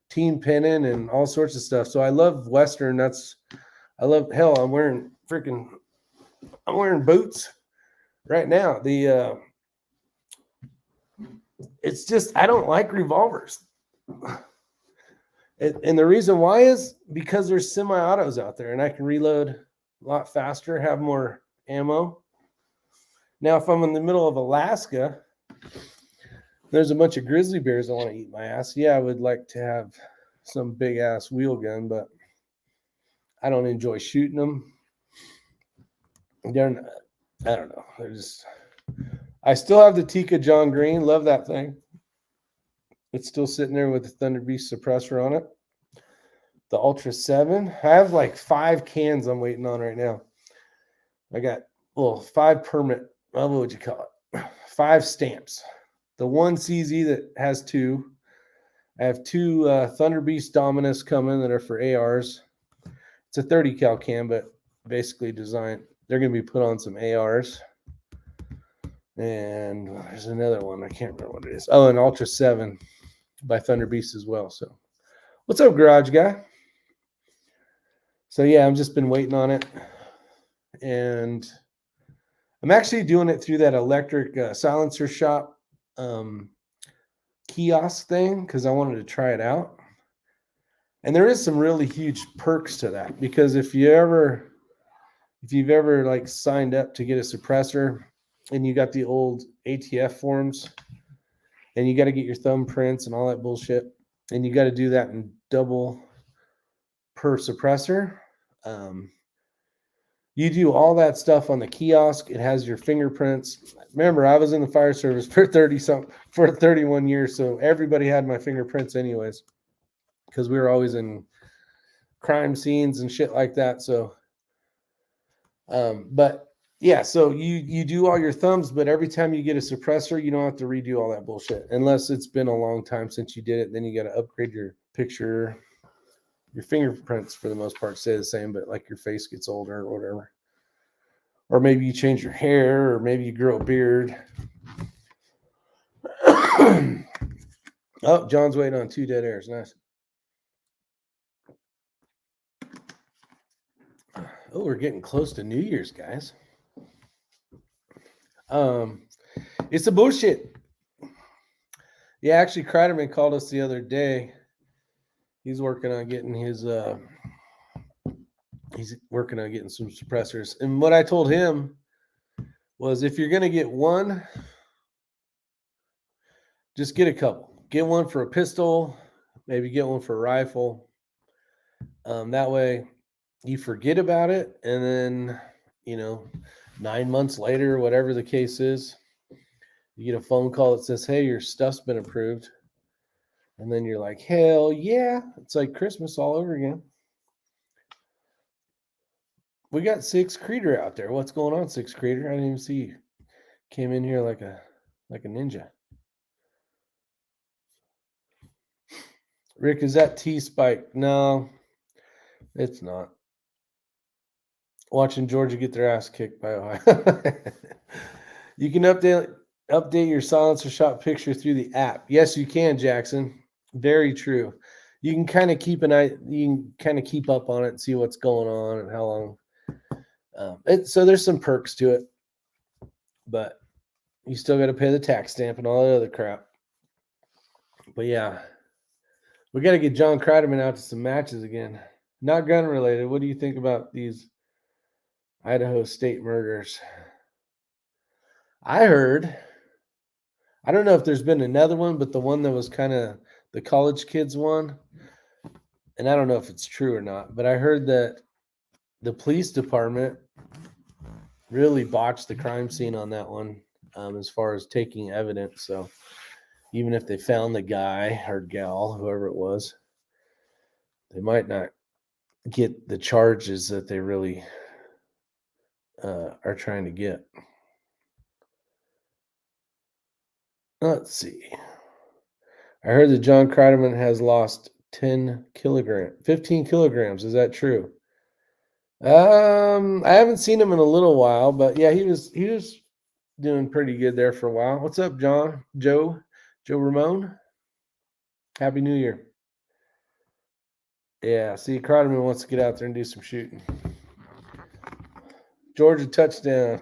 S1: team pinning and all sorts of stuff. So I love Western. Hell, I'm wearing boots right now. It's just, I don't like revolvers. And the reason why is because there's semi-autos out there and I can reload a lot faster, have more ammo. Now, if I'm in the middle of Alaska, there's a bunch of grizzly bears that want to eat my ass. Yeah, I would like to have some big ass wheel gun, but I don't enjoy shooting them. I don't know. I still have the Tika John Green. Love that thing. It's still sitting there with the Thunder Beast suppressor on it. The Ultra 7. I have like 5 cans I'm waiting on right now. I got 5 permit. What would you call it? 5 stamps. The one CZ that has 2. I have 2 Thunder Beast Dominus coming that are for ARs. It's a 30 cal can, but basically designed. They're going to be put on some ARs. And there's another one. I can't remember what it is. Oh, an Ultra 7 by Thunder Beast as well. So, what's up, Garage Guy? So, yeah, I've just been waiting on it. And I'm actually doing it through that electric silencer shop kiosk thing because I wanted to try it out. And there is some really huge perks to that, because if you've ever like signed up to get a suppressor and you got the old ATF forms and you got to get your thumbprints and all that bullshit, and you got to do that in double per suppressor. You do all that stuff on the kiosk. It has your fingerprints. Remember, I was in the fire service for 31 years, so everybody had my fingerprints anyways, because we were always in crime scenes and shit like that. So, but yeah, so you do all your thumbs, but every time you get a suppressor, you don't have to redo all that bullshit unless it's been a long time since you did it. Then you got to upgrade your picture. Your fingerprints, for the most part, stay the same, but like your face gets older or whatever. Or maybe you change your hair, or maybe you grow a beard. Oh, John's waiting on 2 dead airs. Nice. Oh, we're getting close to New Year's, guys. It's a bullshit. Yeah, actually, Kreiderman called us the other day. He's working on getting some suppressors. And what I told him was, if you're going to get one, just get a couple. Get one for a pistol, maybe get one for a rifle. That way you forget about it. And then, 9 months later, whatever the case is, you get a phone call that says, hey, your stuff's been approved. And then you're like, hell yeah. It's like Christmas all over again. We got 6 Creeder out there. What's going on, 6 Creeder? I didn't even see you. Came in here like a ninja. Rick, is that T-Spike? No, it's not. Watching Georgia get their ass kicked by Ohio. You can update your silencer shot picture through the app. Yes, you can, Jackson. Very true. You can kind of keep up on it and see what's going on and how long. So there's some perks to it, but you still got to pay the tax stamp and all that other crap. But yeah, we got to get John Kreiderman out to some matches again. Not gun related. What do you think about these Idaho State murders? I heard, I don't know if there's been another one, but the one that was kind of the college kids one, and I don't know if it's true or not, but I heard that the police department really botched the crime scene on that one, as far as taking evidence. So even if they found the guy or gal, whoever it was, they might not get the charges that they really are trying to get. Let's see. I heard that John Kreiderman has lost 15 kilograms. Is that true? I haven't seen him in a little while, but yeah, he was doing pretty good there for a while. What's up, Joe Ramon? Happy New Year. Yeah, see, Kreiderman wants to get out there and do some shooting. Georgia touchdown.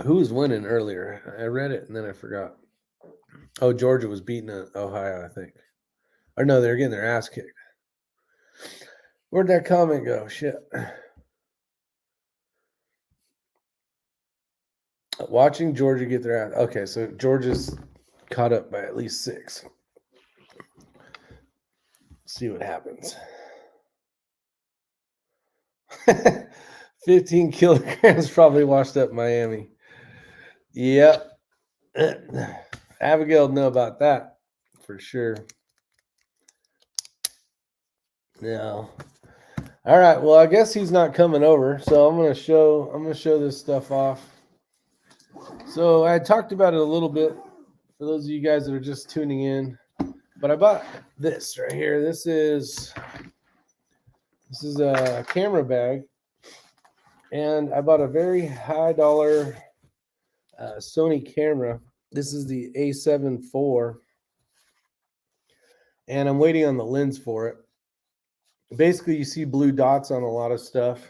S1: Who was winning earlier? I read it and then I forgot. Oh, Georgia was beating Ohio, I think. Or no, they're getting their ass kicked. Where'd that comment go? Shit. Watching Georgia get their ass. Okay, so Georgia's caught up by at least 6. See what happens. 15 kilograms probably washed up Miami. Yep. Abigail would know about that for sure. No. All right. Well, I guess he's not coming over, so I'm gonna show this stuff off. So I talked about it a little bit for those of you guys that are just tuning in, but I bought this right here. This is a camera bag, and I bought a very high dollar Sony camera. This is the A7 IV, and I'm waiting on the lens for it. Basically, you see blue dots on a lot of stuff,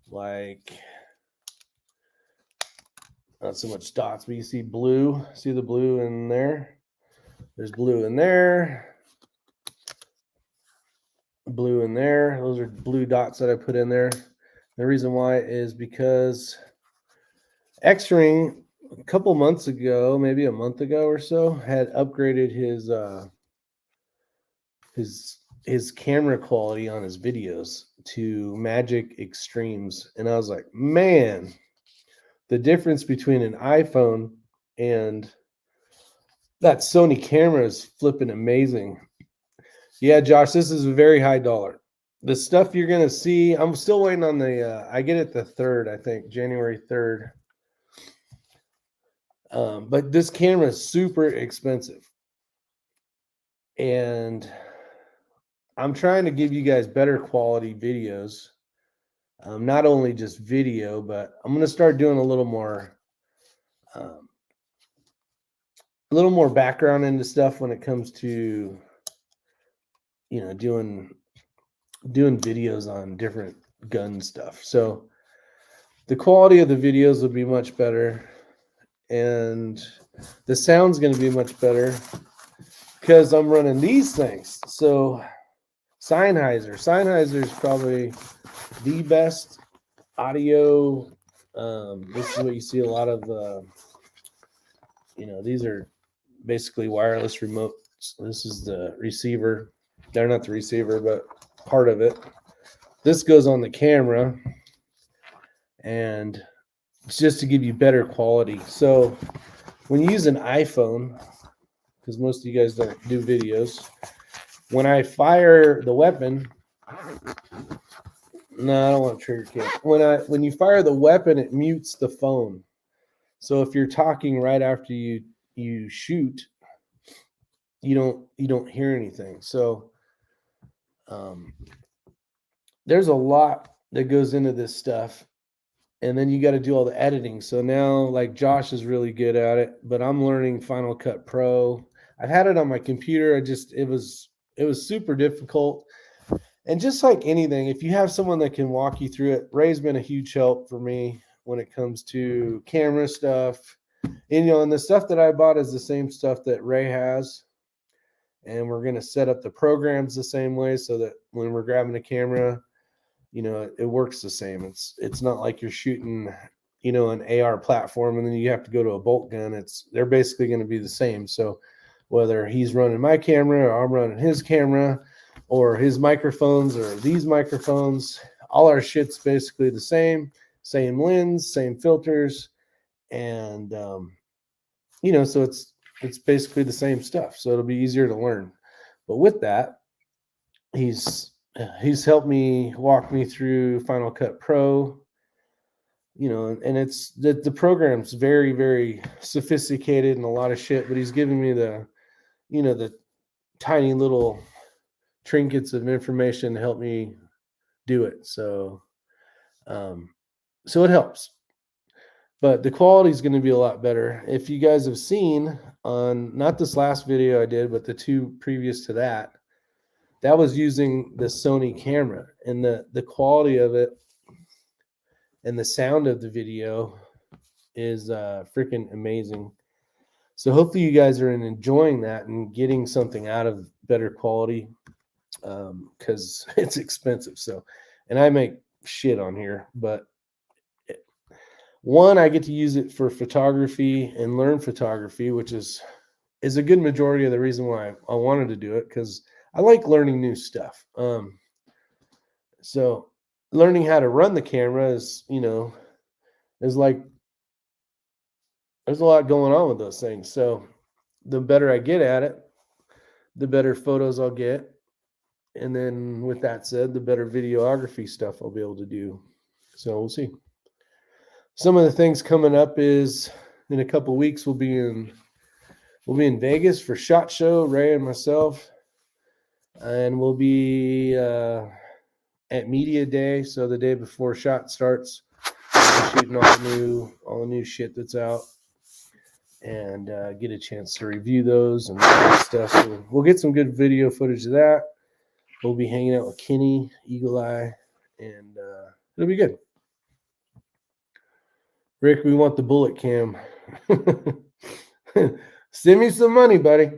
S1: like not so much dots, but you see blue. See the blue in there? There's blue in there. Blue in there. Those are blue dots that I put in there. The reason why is because X-Ring a couple months ago, maybe a month ago or so, had upgraded his camera quality on his videos to Magic Extremes, and I was like, man, the difference between an iPhone and that Sony camera is flipping amazing. Yeah, Josh, this is a very high dollar. The stuff you're going to see, I'm still waiting on the, I get it the 3rd, I think, January 3rd. But this camera is super expensive. And I'm trying to give you guys better quality videos. Not only just video, but I'm going to start doing a little more background into stuff when it comes to, doing videos on different gun stuff. So the quality of the videos will be much better, and the sound's going to be much better because I'm running these things. So Sennheiser is probably the best audio. This is what you see a lot of. These are basically wireless remotes. This is the receiver. They're not the receiver, but part of it. This goes on the camera, and it's just to give you better quality. So when you use an iPhone, because most of you guys don't do videos, when I fire the weapon, no, I don't want to trigger kick. When you fire the weapon, it mutes the phone. So if you're talking right after you shoot, you don't hear anything. So there's a lot that goes into this stuff, and then you got to do all the editing. So now, like, Josh is really good at it, but I'm learning Final Cut Pro. I've had it on my computer. It was super difficult. And just like anything, if you have someone that can walk you through it, Ray's been a huge help for me when it comes to camera stuff. And, and the stuff that I bought is the same stuff that Ray has. And we're going to set up the programs the same way so that when we're grabbing a camera, it works the same. It's not like you're shooting, an AR platform and then you have to go to a bolt gun. They're basically going to be the same. So whether he's running my camera or I'm running his camera or his microphones or these microphones, all our shit's basically the same lens, same filters. And, so it's basically the same stuff. So it'll be easier to learn. But with that, he's helped me walk me through Final Cut Pro, and it's the program's very, very sophisticated and a lot of shit, but he's giving me the tiny little trinkets of information to help me do it. So, so it helps. But the quality is going to be a lot better. If you guys have seen on, not this last video I did, but the two previous to that, that was using the Sony camera, and the quality of it and the sound of the video is freaking amazing. So hopefully you guys are enjoying that and getting something out of better quality, because it's expensive. So, and I make shit on here, but one, I get to use it for photography and learn photography, which is a good majority of the reason why I wanted to do it, because I like learning new stuff. So learning how to run the camera is like, there's a lot going on with those things. So the better I get at it, the better photos I'll get. And then with that said, the better videography stuff I'll be able to do. So we'll see. Some of the things coming up is in a couple of weeks, we'll be in Vegas for SHOT Show, Ray and myself. And we'll be at Media Day. So the day before SHOT starts, we'll be shooting all the new shit that's out, and get a chance to review those and stuff. So we'll get some good video footage of that. We'll be hanging out with Kenny, Eagle Eye, and it'll be good. Rick, we want the bullet cam. Send me some money, buddy.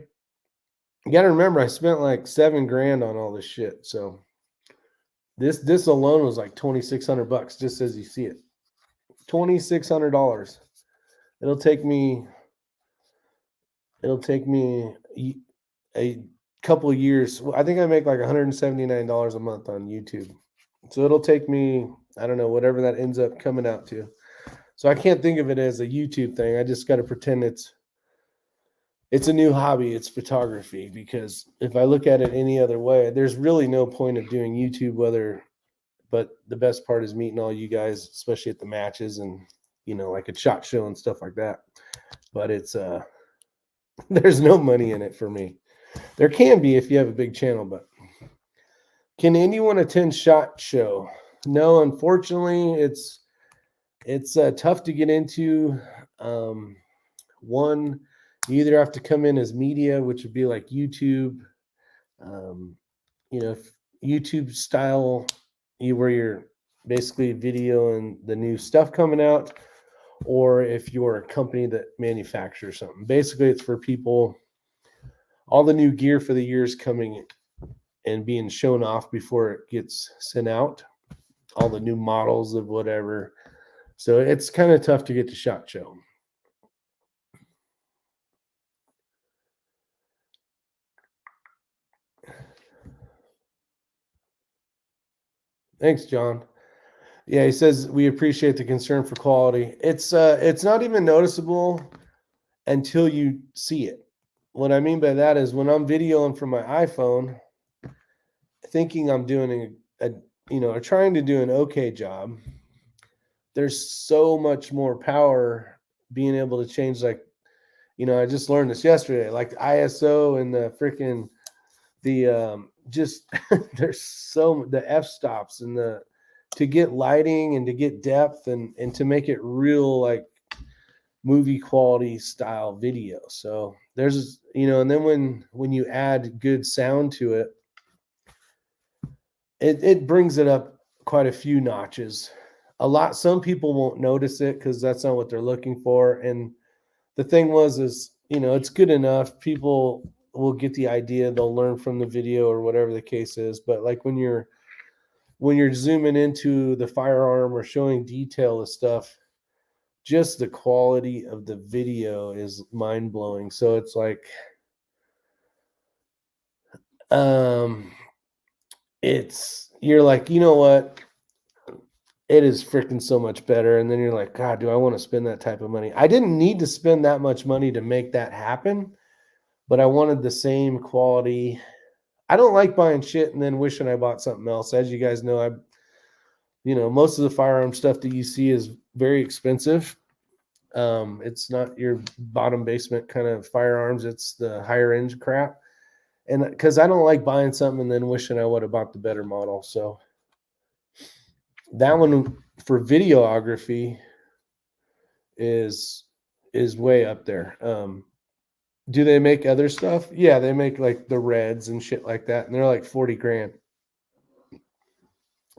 S1: You got to remember, I spent like $7,000 on all this shit. So this alone was like $2,600, just as you see it. $2,600. It'll take me a couple of years. I think I make like $179 a month on YouTube. So it'll take me, I don't know, whatever that ends up coming out to. So I can't think of it as a YouTube thing. I just got to pretend it's a new hobby. It's photography, because if I look at it any other way, there's really no point of doing YouTube, but the best part is meeting all you guys, especially at the matches and, like a SHOT Show and stuff like that. But it's, there's no money in it for me. There can be if you have a big channel, but can anyone attend SHOT Show? No, unfortunately, it's tough to get into. One, you either have to come in as media, which would be like YouTube, YouTube style, where you're basically video and the new stuff coming out, or if you're a company that manufactures something. Basically, it's for people, all the new gear for the year is coming and being shown off before it gets sent out, all the new models of whatever. So it's kind of tough to get to SHOT Show. Thanks, John. Yeah, he says we appreciate the concern for quality. It's not even noticeable until you see it. What I mean by that is when I'm videoing from my iPhone, thinking I'm doing trying to do an okay job, there's so much more power being able to change. Like, I just learned this yesterday, like the ISO and the freaking just there's the f-stops and to get lighting and to get depth and to make it real, like movie quality style video. So there's, and then when you add good sound to it, it brings it up quite a few notches. Some people won't notice it because that's not what they're looking for. And the thing is, it's good enough. People will get the idea. They'll learn from the video or whatever the case is. But like when you're zooming into the firearm or showing detail of stuff, just the quality of the video is mind blowing. So it's like, you're like, you know what? It is freaking so much better. And then you're like, God, do I want to spend that type of money? I didn't need to spend that much money to make that happen, but I wanted the same quality. I don't like buying shit and then wishing I bought something else. As you guys know, most of the firearm stuff that you see is very expensive. It's not your bottom basement kind of firearms. It's the higher end crap. And because I don't like buying something and then wishing I would have bought the better model. So that one for videography is way up there. Do they make other stuff? Yeah, they make like the Reds and shit like that, and they're like 40 grand.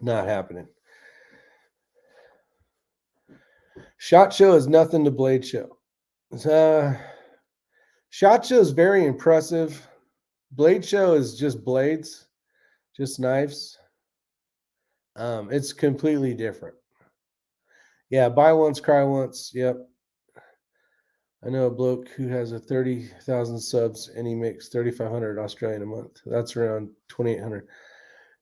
S1: Not happening. SHOT Show is nothing to Blade Show. SHOT Show is very impressive. Blade Show is just blades, just knives. It's completely different. Yeah, buy once, cry once. Yep. I know a bloke who has a 30,000 subs and he makes 3,500 Australian a month. That's around 2,800.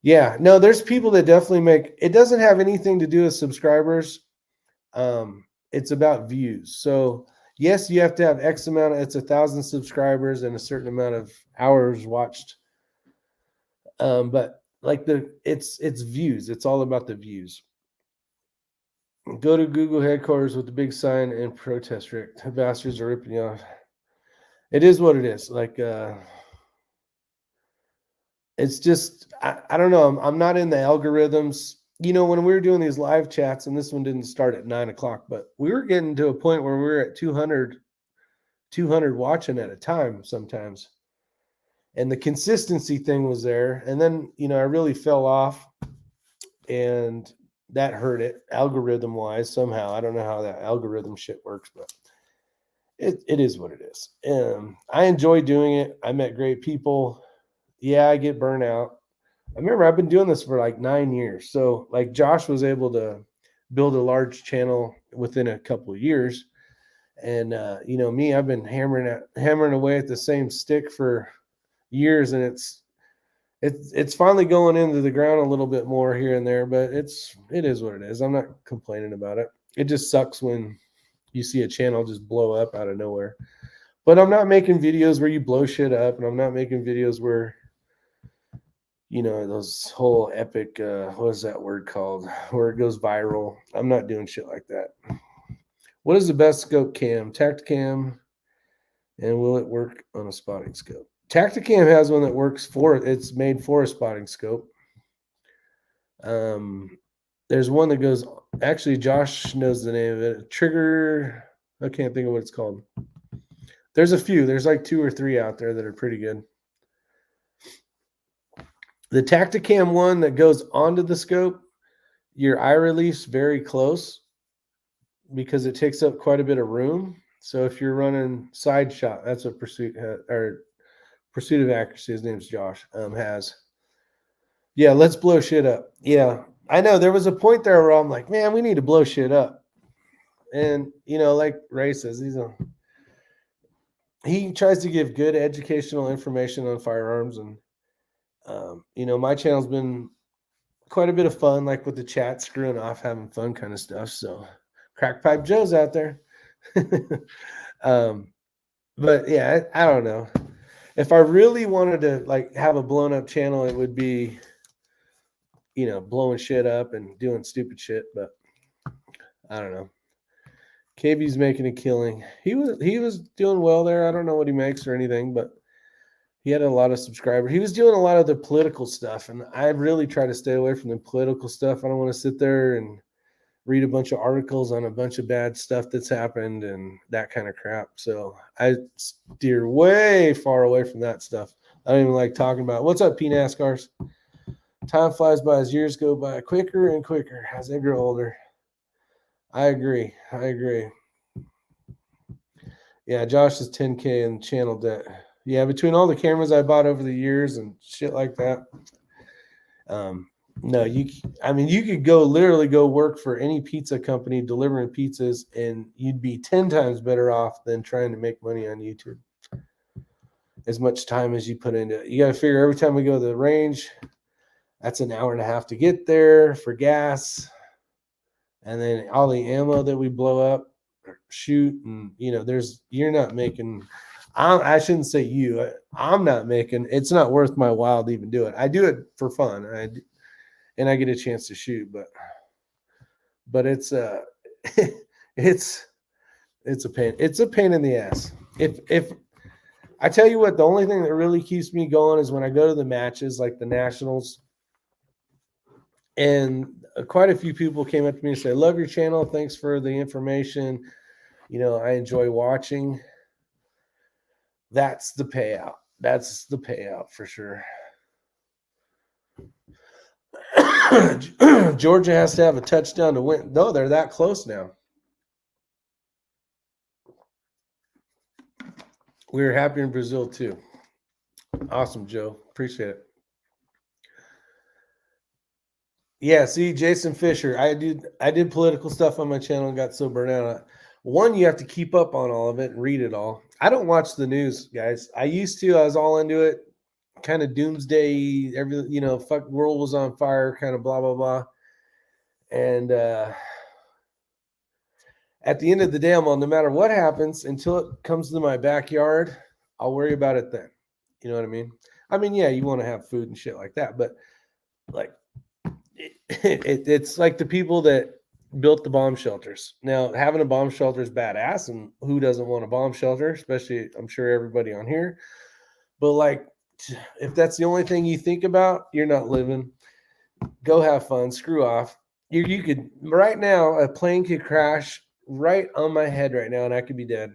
S1: Yeah, no, there's people that definitely make. It doesn't have anything to do with subscribers. It's about views. So yes, you have to have X amount. It's 1,000 subscribers and a certain amount of hours watched. But like it's views. It's all about the views. Go to Google headquarters with the big sign and protest, Rick. The bastards are ripping you off. It is what it is. Like, it's just, I don't know. I'm not in the algorithms. When we were doing these live chats, and this one didn't start at 9:00, but we were getting to a point where we were at 200 watching at a time sometimes. And the consistency thing was there. And then, I really fell off, and that hurt it algorithm wise somehow. I don't know how that algorithm shit works, but it is what it is. I enjoy doing it. I met great people. Yeah, I get burnout. I remember I've been doing this for like 9 years. So like Josh was able to build a large channel within a couple of years. And me, I've been hammering away at the same stick for years, and it's finally going into the ground a little bit more here and there, but it is what it is. I'm not complaining about it. It just sucks when you see a channel just blow up out of nowhere. But I'm not making videos where you blow shit up, and I'm not making videos where those whole epic, what is that word called? Where it goes viral. I'm not doing shit like that. What is the best scope cam? Tacticam. And will it work on a spotting scope? Tacticam has one that works it's made for a spotting scope. There's one that goes, actually Josh knows the name of it. Trigger, I can't think of what it's called. There's a few. There's like 2 or 3 out there that are pretty good. The Tacticam one that goes onto the scope, your eye release very close because it takes up quite a bit of room. So if you're running side shot, that's what Pursuit of Accuracy, his name's Josh, has. Yeah, let's blow shit up. Yeah, I know there was a point there where I'm like, man, we need to blow shit up. And, like Ray says, he tries to give good educational information on firearms. And, my channel's been quite a bit of fun, like with the chat, screwing off, having fun kind of stuff. So Crackpipe Joe's out there. But yeah, I don't know. If I really wanted to like have a blown up channel, it would be, blowing shit up and doing stupid shit. But I don't know. KB's making a killing. He was doing well there. I don't know what he makes or anything, but he had a lot of subscribers. He was doing a lot of the political stuff, and I really try to stay away from the political stuff. I don't want to sit there and read a bunch of articles on a bunch of bad stuff that's happened and that kind of crap. So I steer way far away from that stuff. I don't even like talking about. What's up, P NASCARs? Time flies by as years go by quicker and quicker as they grow older. I agree. Yeah, Josh is 10K in channel debt. Yeah, between all the cameras I bought over the years and shit like that. No, you could literally go work for any pizza company delivering pizzas, and you'd be 10 times better off than trying to make money on YouTube. As much time as you put into it. You got to figure every time we go to the range, that's an hour and a half to get there for gas. And then all the ammo that we blow up or shoot. And, you're not making, I shouldn't say you, I'm not making, it's not worth my while to even do it. I do it for fun. And I get a chance to shoot, but it's it's a pain. It's a pain in the ass. If I tell you what, the only thing that really keeps me going is when I go to the matches, like the nationals, and quite a few people came up to me and said, "Love your channel. Thanks for the information. I enjoy watching." That's the payout. That's the payout for sure. Georgia has to have a touchdown to win. No, they're that close now. We were happy in Brazil too. Awesome, Joe. Appreciate it. Yeah, see, Jason Fisher. I did political stuff on my channel and got so burnt out. One, you have to keep up on all of it and read it all. I don't watch the news, guys. I used to. I was all into it. Kind of doomsday, everything, fuck, world was on fire, kind of blah, blah, blah. And at the end of the day, I'm on, no matter what happens, until it comes to my backyard, I'll worry about it then. You know what I mean? Yeah, you want to have food and shit like that, but like it's like the people that built the bomb shelters. Now, having a bomb shelter is badass, and who doesn't want a bomb shelter? Especially, I'm sure everybody on here. But like, if that's the only thing you think about, you're not living. Go have fun. Screw off. You could right now, a plane could crash right on my head right now, and I could be dead.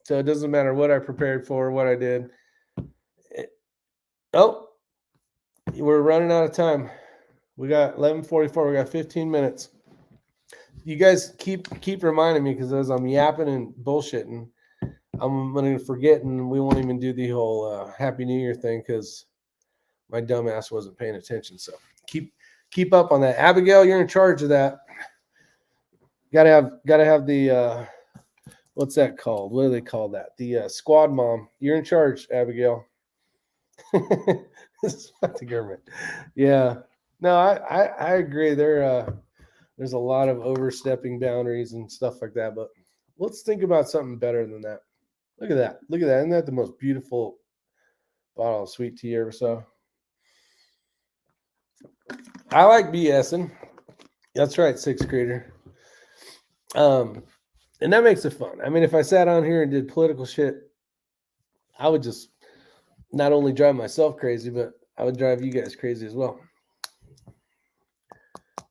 S1: So it doesn't matter what I prepared for, what I did. We're running out of time. We got 11:44. We got 15 minutes. You guys keep reminding me, because as I'm yapping and bullshitting, I'm going to forget, and we won't even do the whole Happy New Year thing because my dumb ass wasn't paying attention. So keep up on that. Abigail, you're in charge of that. Gotta have the what's that called? What do they call that? The squad mom. You're in charge, Abigail. This is not the government. Yeah. No, I agree. There's a lot of overstepping boundaries and stuff like that, but let's think about something better than that. Look at that. Isn't that the most beautiful bottle of sweet tea you ever saw? I like BSing. That's right, sixth grader. And that makes it fun. If I sat on here and did political shit, I would just not only drive myself crazy, but I would drive you guys crazy as well.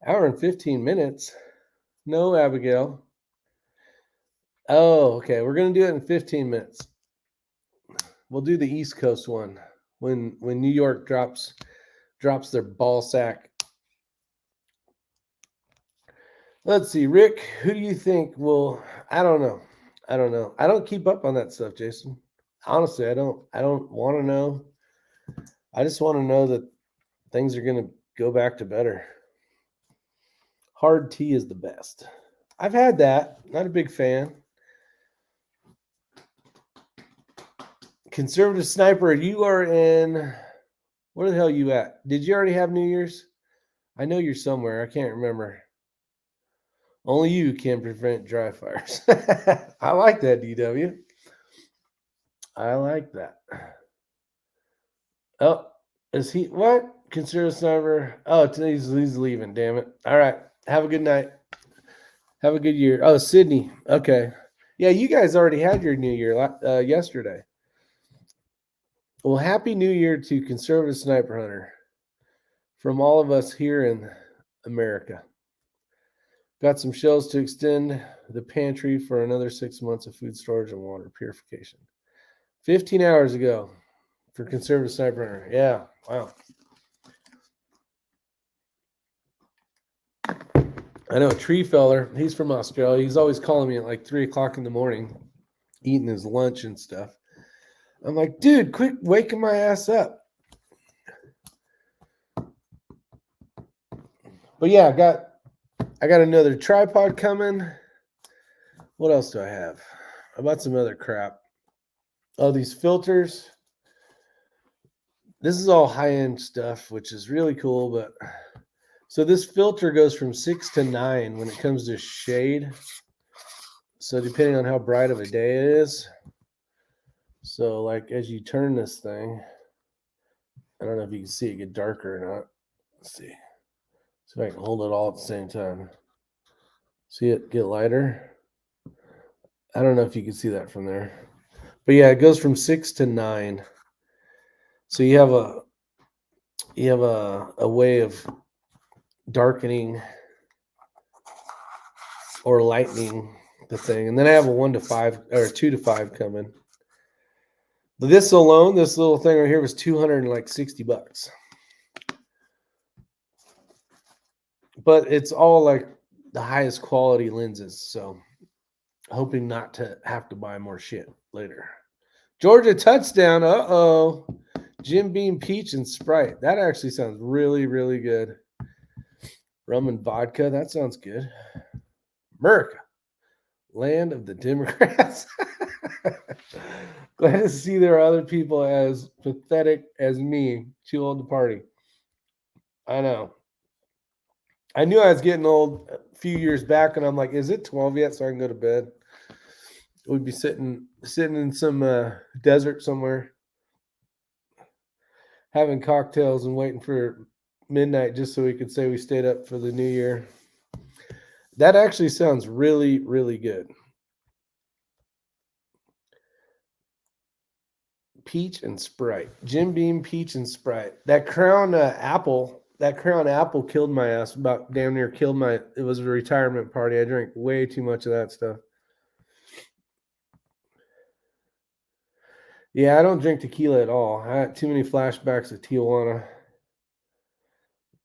S1: Hour and 15 minutes. No, Abigail. Oh, okay. We're going to do it in 15 minutes. We'll do the East Coast one when New York drops their ball sack. Let's see, Rick, who do you think will? I don't know. I don't keep up on that stuff, Jason. Honestly, I don't want to know. I just want to know that things are going to go back to better. Hard tea is the best. I've had that. Not a big fan. Conservative Sniper, you are in. Where the hell are you at? Did you already have New Year's? I know you're somewhere. I can't remember. Only you can prevent dry fires. I like that, DW. I like that. Oh, is he what? Consider Sniper. Oh, he's leaving, damn it. All right. Have a good night. Have a good year. Oh, Sydney. Okay. Yeah, you guys already had your New Year yesterday. Well, Happy New Year to Conservative Sniper Hunter from all of us here in America. Got some shells to extend the pantry for another 6 months of food storage and water purification. 15 hours ago for Conservative Sniper Hunter. Yeah, wow. I know a tree feller. He's from Australia. He's always calling me at like 3 o'clock in the morning, eating his lunch and stuff. I'm like, dude, quit waking my ass up. But yeah, I got another tripod coming. What else do I have? I bought some other crap. Oh, these filters. This is all high-end stuff, which is really cool. But so this filter goes from 6 to 9 when it comes to shade. So depending on how bright of a day it is. So like as you turn this thing, I don't know if you can see it get darker or not. Let's see. So I can hold it all at the same time. See it get lighter? I don't know if you can see that from there. But yeah, it goes from 6 to 9. So you have a way of darkening or lightening the thing. And then I have a 1 to 5 or 2 to 5 coming. But this alone, this little thing right here was $260. But it's all like the highest quality lenses, so hoping not to have to buy more shit later. Georgia touchdown. Uh-oh. Jim Beam Peach and Sprite. That actually sounds really, really good. Rum and vodka. That sounds good. America. Land of the Democrats. Glad to see there are other people as pathetic as me. Too old to party. I know. I knew I was getting old a few years back, and I'm like, is it 12 yet so I can go to bed? We'd be sitting in some desert somewhere, having cocktails and waiting for midnight just so we could say we stayed up for the new year. That actually sounds really, really good. Peach and Sprite. Jim Beam, Peach and Sprite. That Crown Apple killed my ass. About damn near killed my. It was a retirement party. I drank way too much of that stuff. Yeah, I don't drink tequila at all. I had too many flashbacks of Tijuana.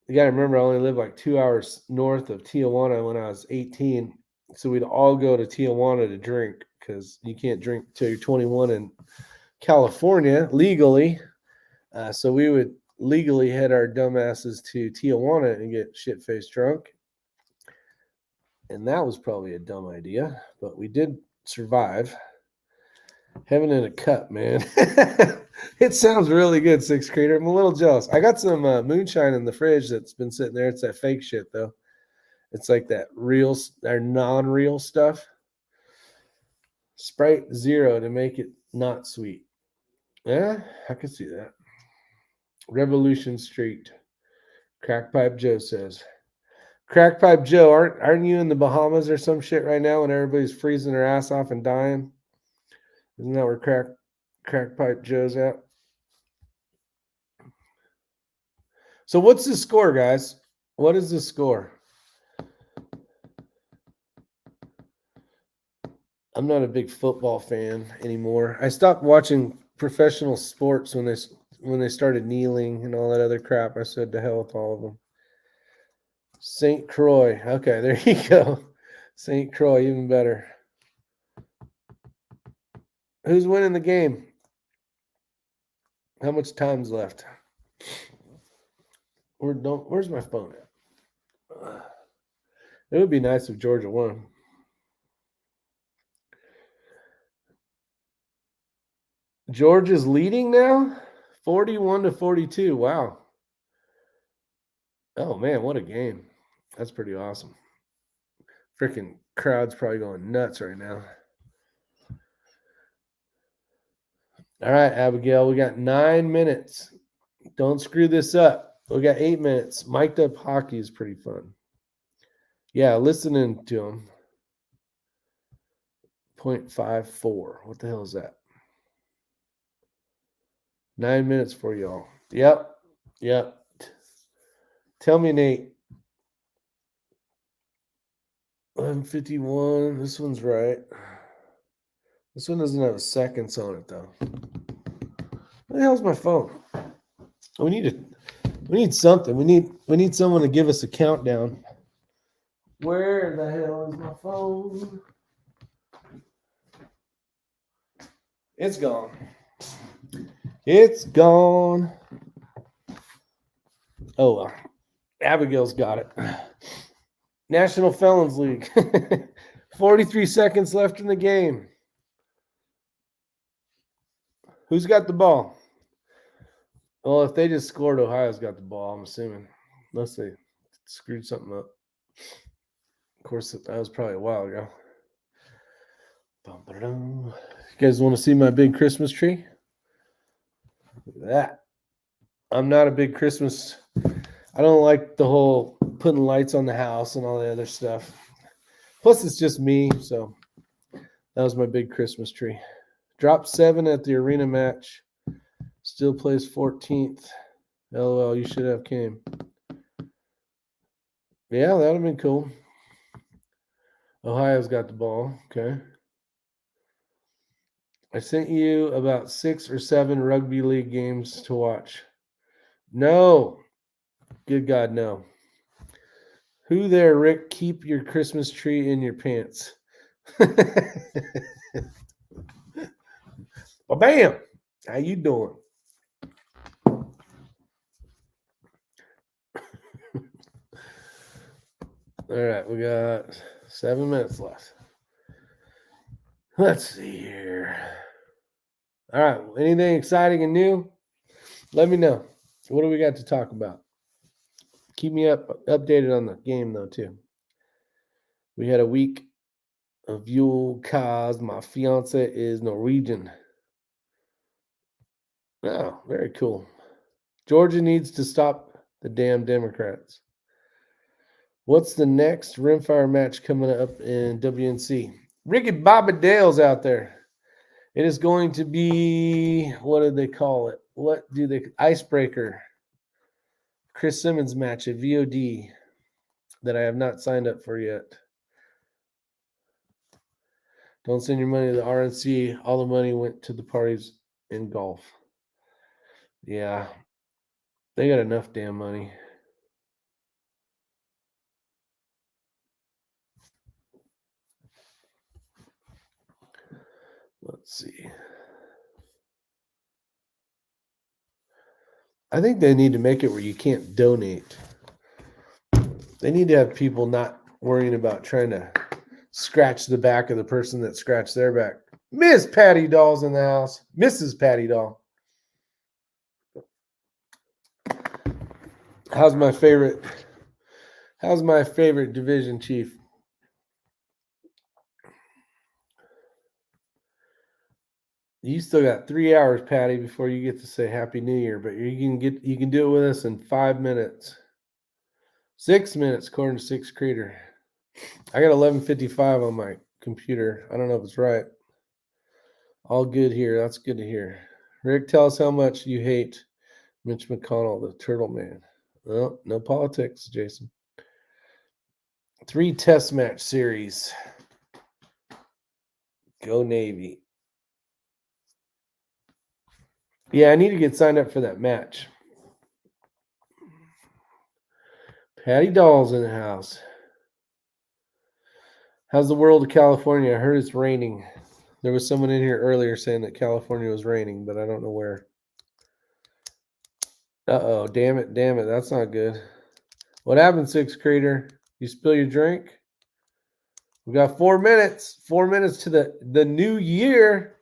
S1: You gotta remember, I only lived like 2 hours north of Tijuana when I was 18. So we'd all go to Tijuana to drink because you can't drink till you're 21 in California legally. So we would legally head our dumbasses to Tijuana and get shit-faced drunk. And that was probably a dumb idea, but we did survive. Heaven in a cup, man. It sounds really good, Sixth Grader. I'm a little jealous. I got some moonshine in the fridge that's been sitting there. It's that fake shit, though. It's like that real or non-real stuff. Sprite Zero to make it not sweet. Yeah, I can see that. Revolution Street. Crackpipe Joe says. Crackpipe Joe, aren't you in the Bahamas or some shit right now when everybody's freezing their ass off and dying? Isn't that where Crackpipe Joe's at? So what's the score, guys? What is the score? I'm not a big football fan anymore. I stopped watching professional sports when they started kneeling and all that other crap. I said to hell with all of them. St. Croix. Okay, there you go. St. Croix, even better. Who's winning the game? How much time's left? Where's my phone at? It would be nice if Georgia won. Georgia's leading now? 41-42. Wow. Oh, man, what a game. That's pretty awesome. Freaking crowd's probably going nuts right now. All right, Abigail, we got 9 minutes. Don't screw this up. We got 8 minutes. Mic'd up hockey is pretty fun. Yeah, listening to him. 0.54. What the hell is that? 9 minutes for y'all. Yep. Tell me, Nate. 11:51. This one's right. This one doesn't have seconds on it though. Where the hell's my phone? We need something. We need someone to give us a countdown. Where the hell is my phone? It's gone. It's gone. Oh, well. Abigail's got it. National Felons League. 43 seconds left in the game. Who's got the ball? Well, if they just scored, Ohio's got the ball, I'm assuming. Unless they screwed something up. Of course, that was probably a while ago. You guys want to see my big Christmas tree? Look at that. I'm not a big Christmas. I don't like the whole putting lights on the house and all the other stuff. Plus, it's just me, so that was my big Christmas tree. Dropped 7 at the arena match. Still plays 14th. LOL, you should have came. Yeah, that would have been cool. Ohio's got the ball. Okay. I sent you about 6 or 7 rugby league games to watch. No. Good God, no. Who there, Rick? Keep your Christmas tree in your pants. Well, bam. How you doing? All right, we got 7 minutes left. Let's see here. All right, anything exciting and new? Let me know. What do we got to talk about? Keep me updated on the game, though, too. We had a week of Yule cause. My fiance is Norwegian. Oh, very cool. Georgia needs to stop the damn Democrats. What's the next Rimfire match coming up in WNC? Ricky Bobby Dale's out there. It is going to be, what do they call it? What do they, Icebreaker. Chris Simmons match at VOD that I have not signed up for yet. Don't send your money to the RNC. All the money went to the parties in golf. Yeah. They got enough damn money. Let's see. I think they need to make it where you can't donate. They need to have people not worrying about trying to scratch the back of the person that scratched their back. Miss Patty Doll's in the house. Mrs. Patty Doll. How's my favorite division chief? You still got 3 hours, Patty, before you get to say Happy New Year, but you can do it with us in 5 minutes. 6 minutes, according to Six Creator. I got 11:55 on my computer. I don't know if it's right. All good here. That's good to hear. Rick, tell us how much you hate Mitch McConnell, the turtle man. Well, no politics, Jason. 3 test match series. Go Navy. Yeah, I need to get signed up for that match. Patty Doll's in the house. How's the world of California? I heard it's raining. There was someone in here earlier saying that California was raining, but I don't know where. Uh-oh, damn it. That's not good. What happened, Six Creator? You spill your drink? We got 4 minutes. 4 minutes to the new year.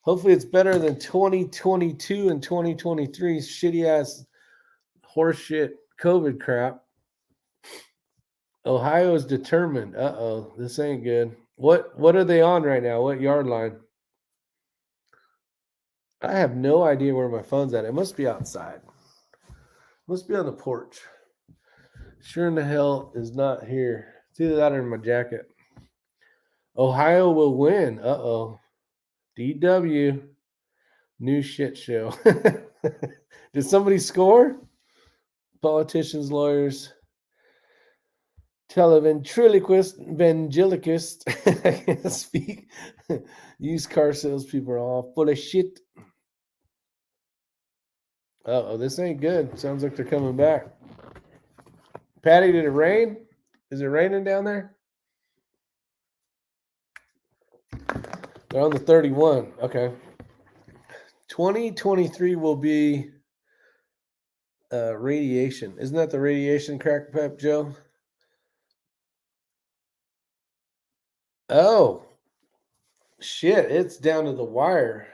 S1: Hopefully it's better than 2022 and 2023's shitty-ass horseshit COVID crap. Ohio is determined. Uh-oh, this ain't good. What are they on right now? What yard line? I have no idea where my phone's at. It must be outside. Must be on the porch. Sure in the hell is not here. It's either that or in my jacket. Ohio will win. Uh-oh. DW. New shit show. Did somebody score? Politicians, lawyers, televentriloquist, evangelicist. I can't speak. Used car salespeople are all full of shit. Uh-oh, this ain't good. Sounds like they're coming back. Patty, did it rain? Is it raining down there? They're on the 31. Okay. 2023 will be radiation. Isn't that the radiation crack pipe, Joe? Oh, shit. It's down to the wire.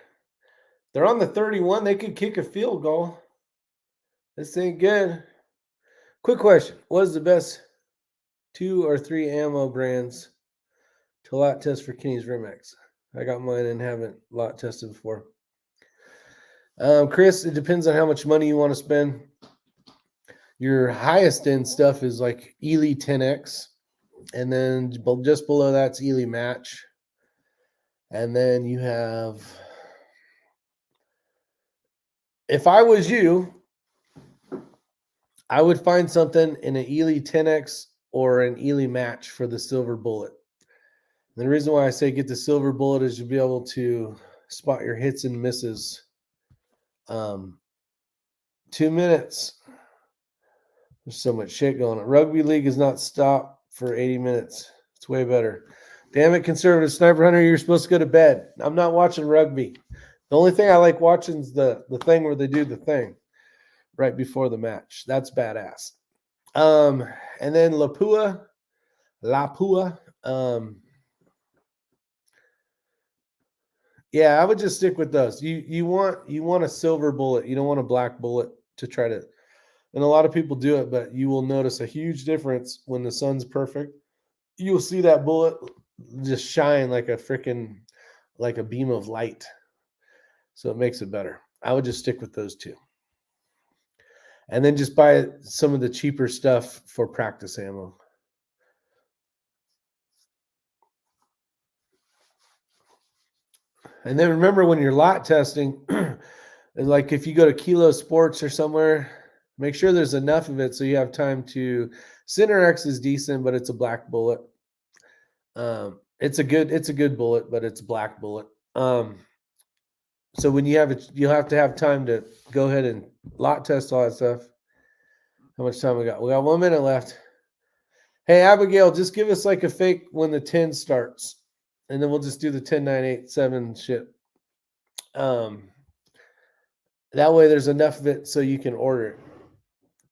S1: They're on the 31. They could kick a field goal. This ain't good. Quick question. What is the best 2 or 3 ammo brands to lot test for Kenny's Rimex? I got mine and haven't lot tested before. Chris, it depends on how much money you want to spend. Your highest end stuff is like Ely 10X. And then just below that's Ely Match. And then you have, if I was you, I would find something in an Ely 10X or an Ely Match for the silver bullet. And the reason why I say get the silver bullet is you'll be able to spot your hits and misses. 2 minutes. There's so much shit going on. Rugby league is not stopped for 80 minutes. It's way better. Damn it, conservative sniper hunter, you're supposed to go to bed. I'm not watching rugby. The only thing I like watching is the thing where they do the thing right before the match. That's badass. And then Lapua. Yeah, I would just stick with those. You want a silver bullet. You don't want a black bullet to try to. And a lot of people do it, but you will notice a huge difference when the sun's perfect. You'll see that bullet just shine like a beam of light. So it makes it better. I would just stick with those two. And then just buy some of the cheaper stuff for practice ammo. And then remember when you're lot testing, like if you go to Kilo Sports or somewhere, make sure there's enough of it so you have time to. Center X is decent, but it's a black bullet. It's a good bullet, but it's a black bullet. So when you have it, you'll have to have time to go ahead and lot test all that stuff. How much time we got? We got 1 minute left. Hey, Abigail, just give us like a fake when the 10 starts. And then we'll just do the 10, 9, 8, 7 shit. That way there's enough of it so you can order it.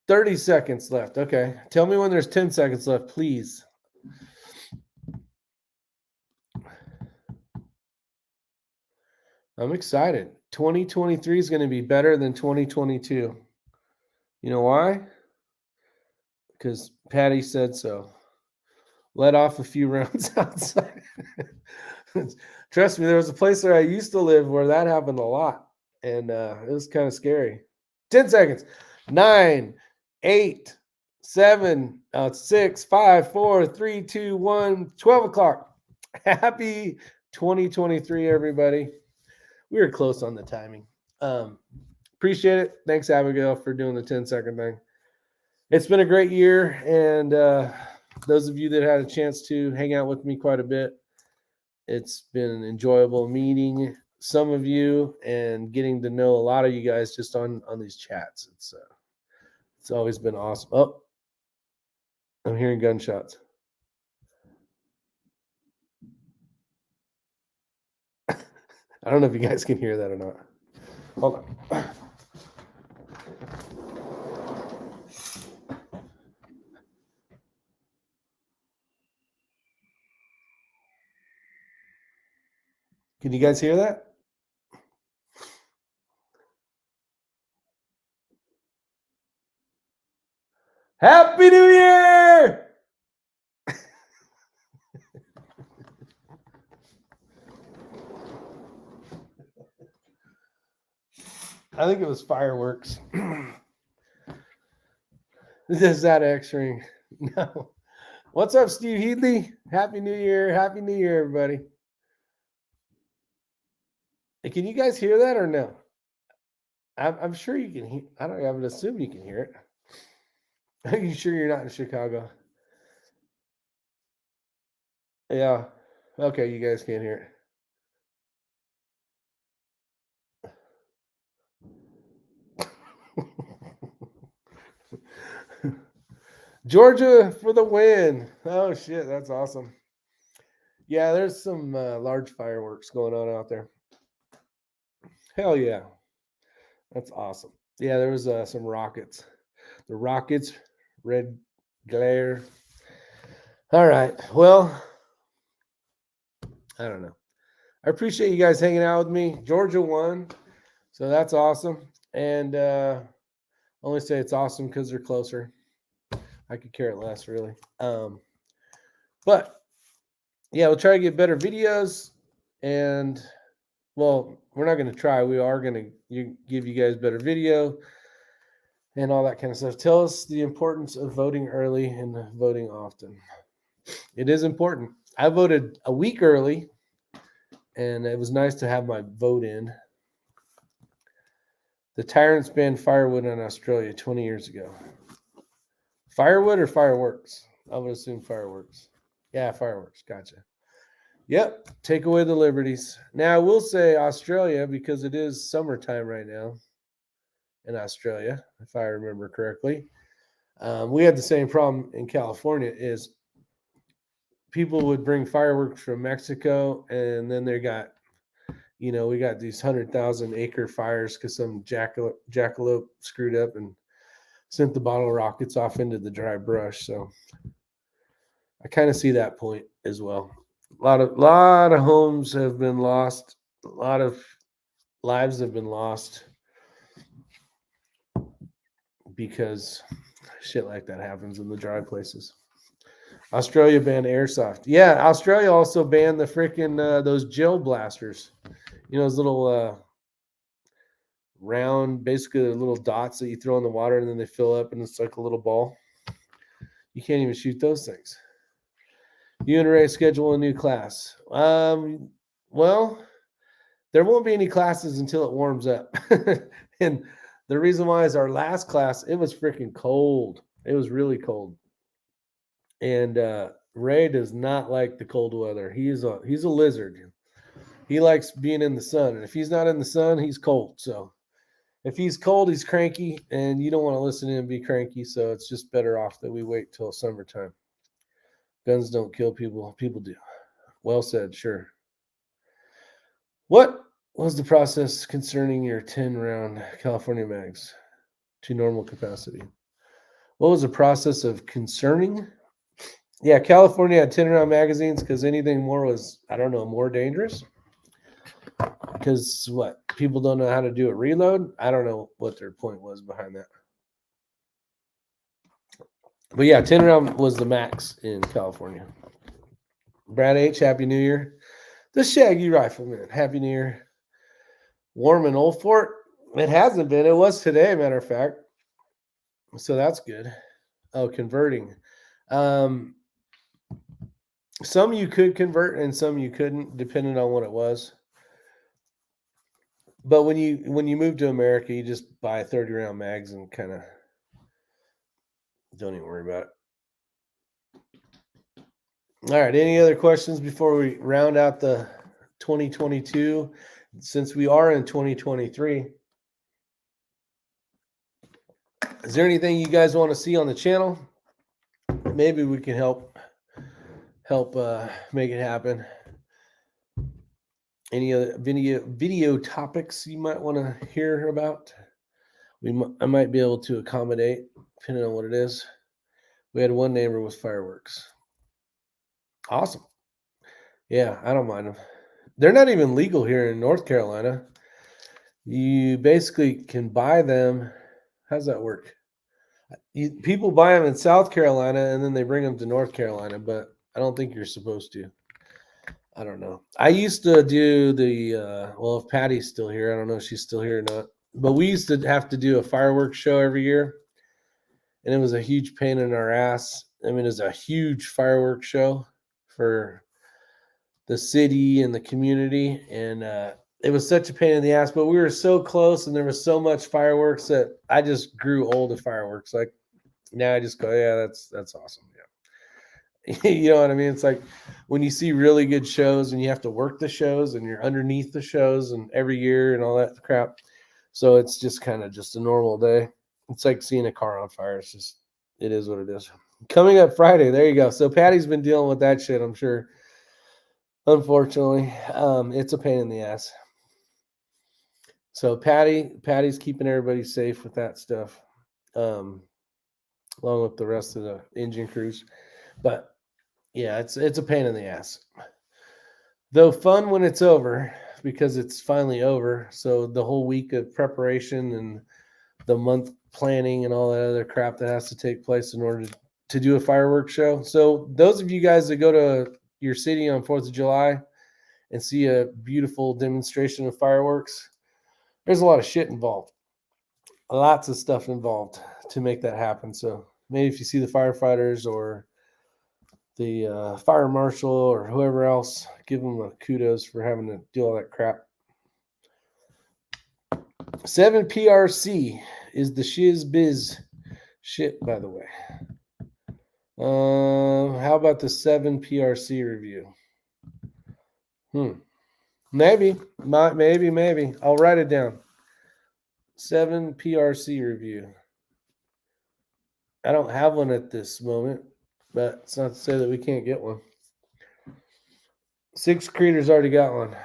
S1: 30 seconds left. Okay. Tell me when there's 10 seconds left, please. I'm excited. 2023 is going to be better than 2022. You know why? Because Patty said so. Let off a few rounds outside. Trust me, there was a place where I used to live where that happened a lot. And it was kind of scary. 10 seconds. 9, 8, 7, 6, 5, 4, 3, 2, 1, 12 o'clock. Happy 2023, everybody. We were close on the timing. Appreciate it. Thanks, Abigail, for doing the 10-second thing. It's been a great year. And those of you that had a chance to hang out with me quite a bit, it's been enjoyable meeting some of you and getting to know a lot of you guys just on these chats. It's always been awesome. Oh, I'm hearing gunshots. I don't know if you guys can hear that or not. Hold on. Can you guys hear that? Happy New Year! I think it was fireworks. Is that X-ring? No. What's up, Steve Headley? Happy New Year. Happy New Year, everybody. Can you guys hear that or no? I'm sure you can hear. I would assume you can hear it. Are you sure you're not in Chicago? Yeah. Okay, you guys can't hear it. Georgia for the win. Oh, shit. That's awesome. Yeah, there's some large fireworks going on out there. Hell yeah. That's awesome. Yeah, there was some rockets. The rockets, red glare. All right. Well, I don't know. I appreciate you guys hanging out with me. Georgia won, so that's awesome. And only say it's awesome because they're closer. I could care less, really. But yeah, we'll try to get better videos. And well, we're not going to try. We are going to give you guys better video and all that kind of stuff. Tell us the importance of voting early and voting often. It is important. I voted a week early, and it was nice to have my vote in. The tyrants banned firewood in Australia 20 years ago. Firewood or fireworks? I would assume fireworks. Yeah, fireworks. Gotcha. Yep. Take away the liberties. Now, I will say Australia, because it is summertime right now in Australia, if I remember correctly. We had the same problem in California is people would bring fireworks from Mexico, and then they got, we got these 100,000 acre fires because some jackalope screwed up and sent the bottle rockets off into the dry brush. So I kind of see that point as well. A lot of homes have been lost. A lot of lives have been lost because shit like that happens in the dry places. Australia banned airsoft. Yeah, Australia also banned the freaking those gel blasters. Those little round, basically the little dots that you throw in the water and then they fill up and it's like a little ball. You can't even shoot those things. You and Ray schedule a new class. Well, there won't be any classes until it warms up. And the reason why is our last class, it was freaking cold. It was really cold. And Ray does not like the cold weather. He's a lizard. He likes being in the sun. And if he's not in the sun, he's cold. So if he's cold, he's cranky. And you don't want to listen to him be cranky. So it's just better off that we wait till summertime. Guns don't kill people. People do. Well said. Sure. What was the process concerning your 10-round California mags to normal capacity? What was the process of concerning? Yeah, California had 10-round magazines because anything more was, I don't know, more dangerous. Because what? People don't know how to do a reload? I don't know what their point was behind that. But yeah, 10-round was the max in California. Brad H., Happy New Year. The Shaggy Rifleman, Happy New Year. Warm in Old Fort? It hasn't been. It was today, matter of fact. So that's good. Oh, converting. Some you could convert and some you couldn't, depending on what it was. But when you move to America, you just buy 30-round mags and kind of don't even worry about it. All right. Any other questions before we round out the 2022? Since we are in 2023, is there anything you guys want to see on the channel? Maybe we can help make it happen. Any other video topics you might want to hear about? I might be able to accommodate, depending on what it is. We had one neighbor with fireworks. Awesome. Yeah, I don't mind them. They're not even legal here in North Carolina. You basically can buy them. How's that work? People buy them in South Carolina and then they bring them to North Carolina, but I don't think you're supposed to. I don't know. I used to do the, well, if Patty's still here, I don't know if she's still here or not, but we used to have to do a fireworks show every year. And it was a huge pain in our ass. I mean, it was a huge fireworks show for the city and the community. And it was such a pain in the ass, but we were so close and there was so much fireworks that I just grew old of fireworks. Like now I just go, yeah, that's awesome. Yeah. You know what I mean? It's like when you see really good shows and you have to work the shows and you're underneath the shows and every year and all that crap. So it's just kind of just a normal day. It's like seeing a car on fire. It is what it is. Coming up Friday. There you go. So Patty's been dealing with that shit, I'm sure. Unfortunately, it's a pain in the ass. So Patty's keeping everybody safe with that stuff, along with the rest of the engine crews. But yeah, it's a pain in the ass. Though fun when it's over, because it's finally over. So the whole week of preparation and the month planning and all that other crap that has to take place in order to do a fireworks show. So those of you guys that go to your city on 4th of July and see a beautiful demonstration of fireworks, there's a lot of shit involved. Lots of stuff involved to make that happen. So maybe if you see the firefighters or the fire marshal or whoever else, give them a kudos for having to do all that crap. 7 PRC is the shiz biz shit, by the way. How about the 7 PRC review? Maybe. I'll write it down. 7 PRC review. I don't have one at this moment, but it's not to say that we can't get one. 6 Creator's already got one.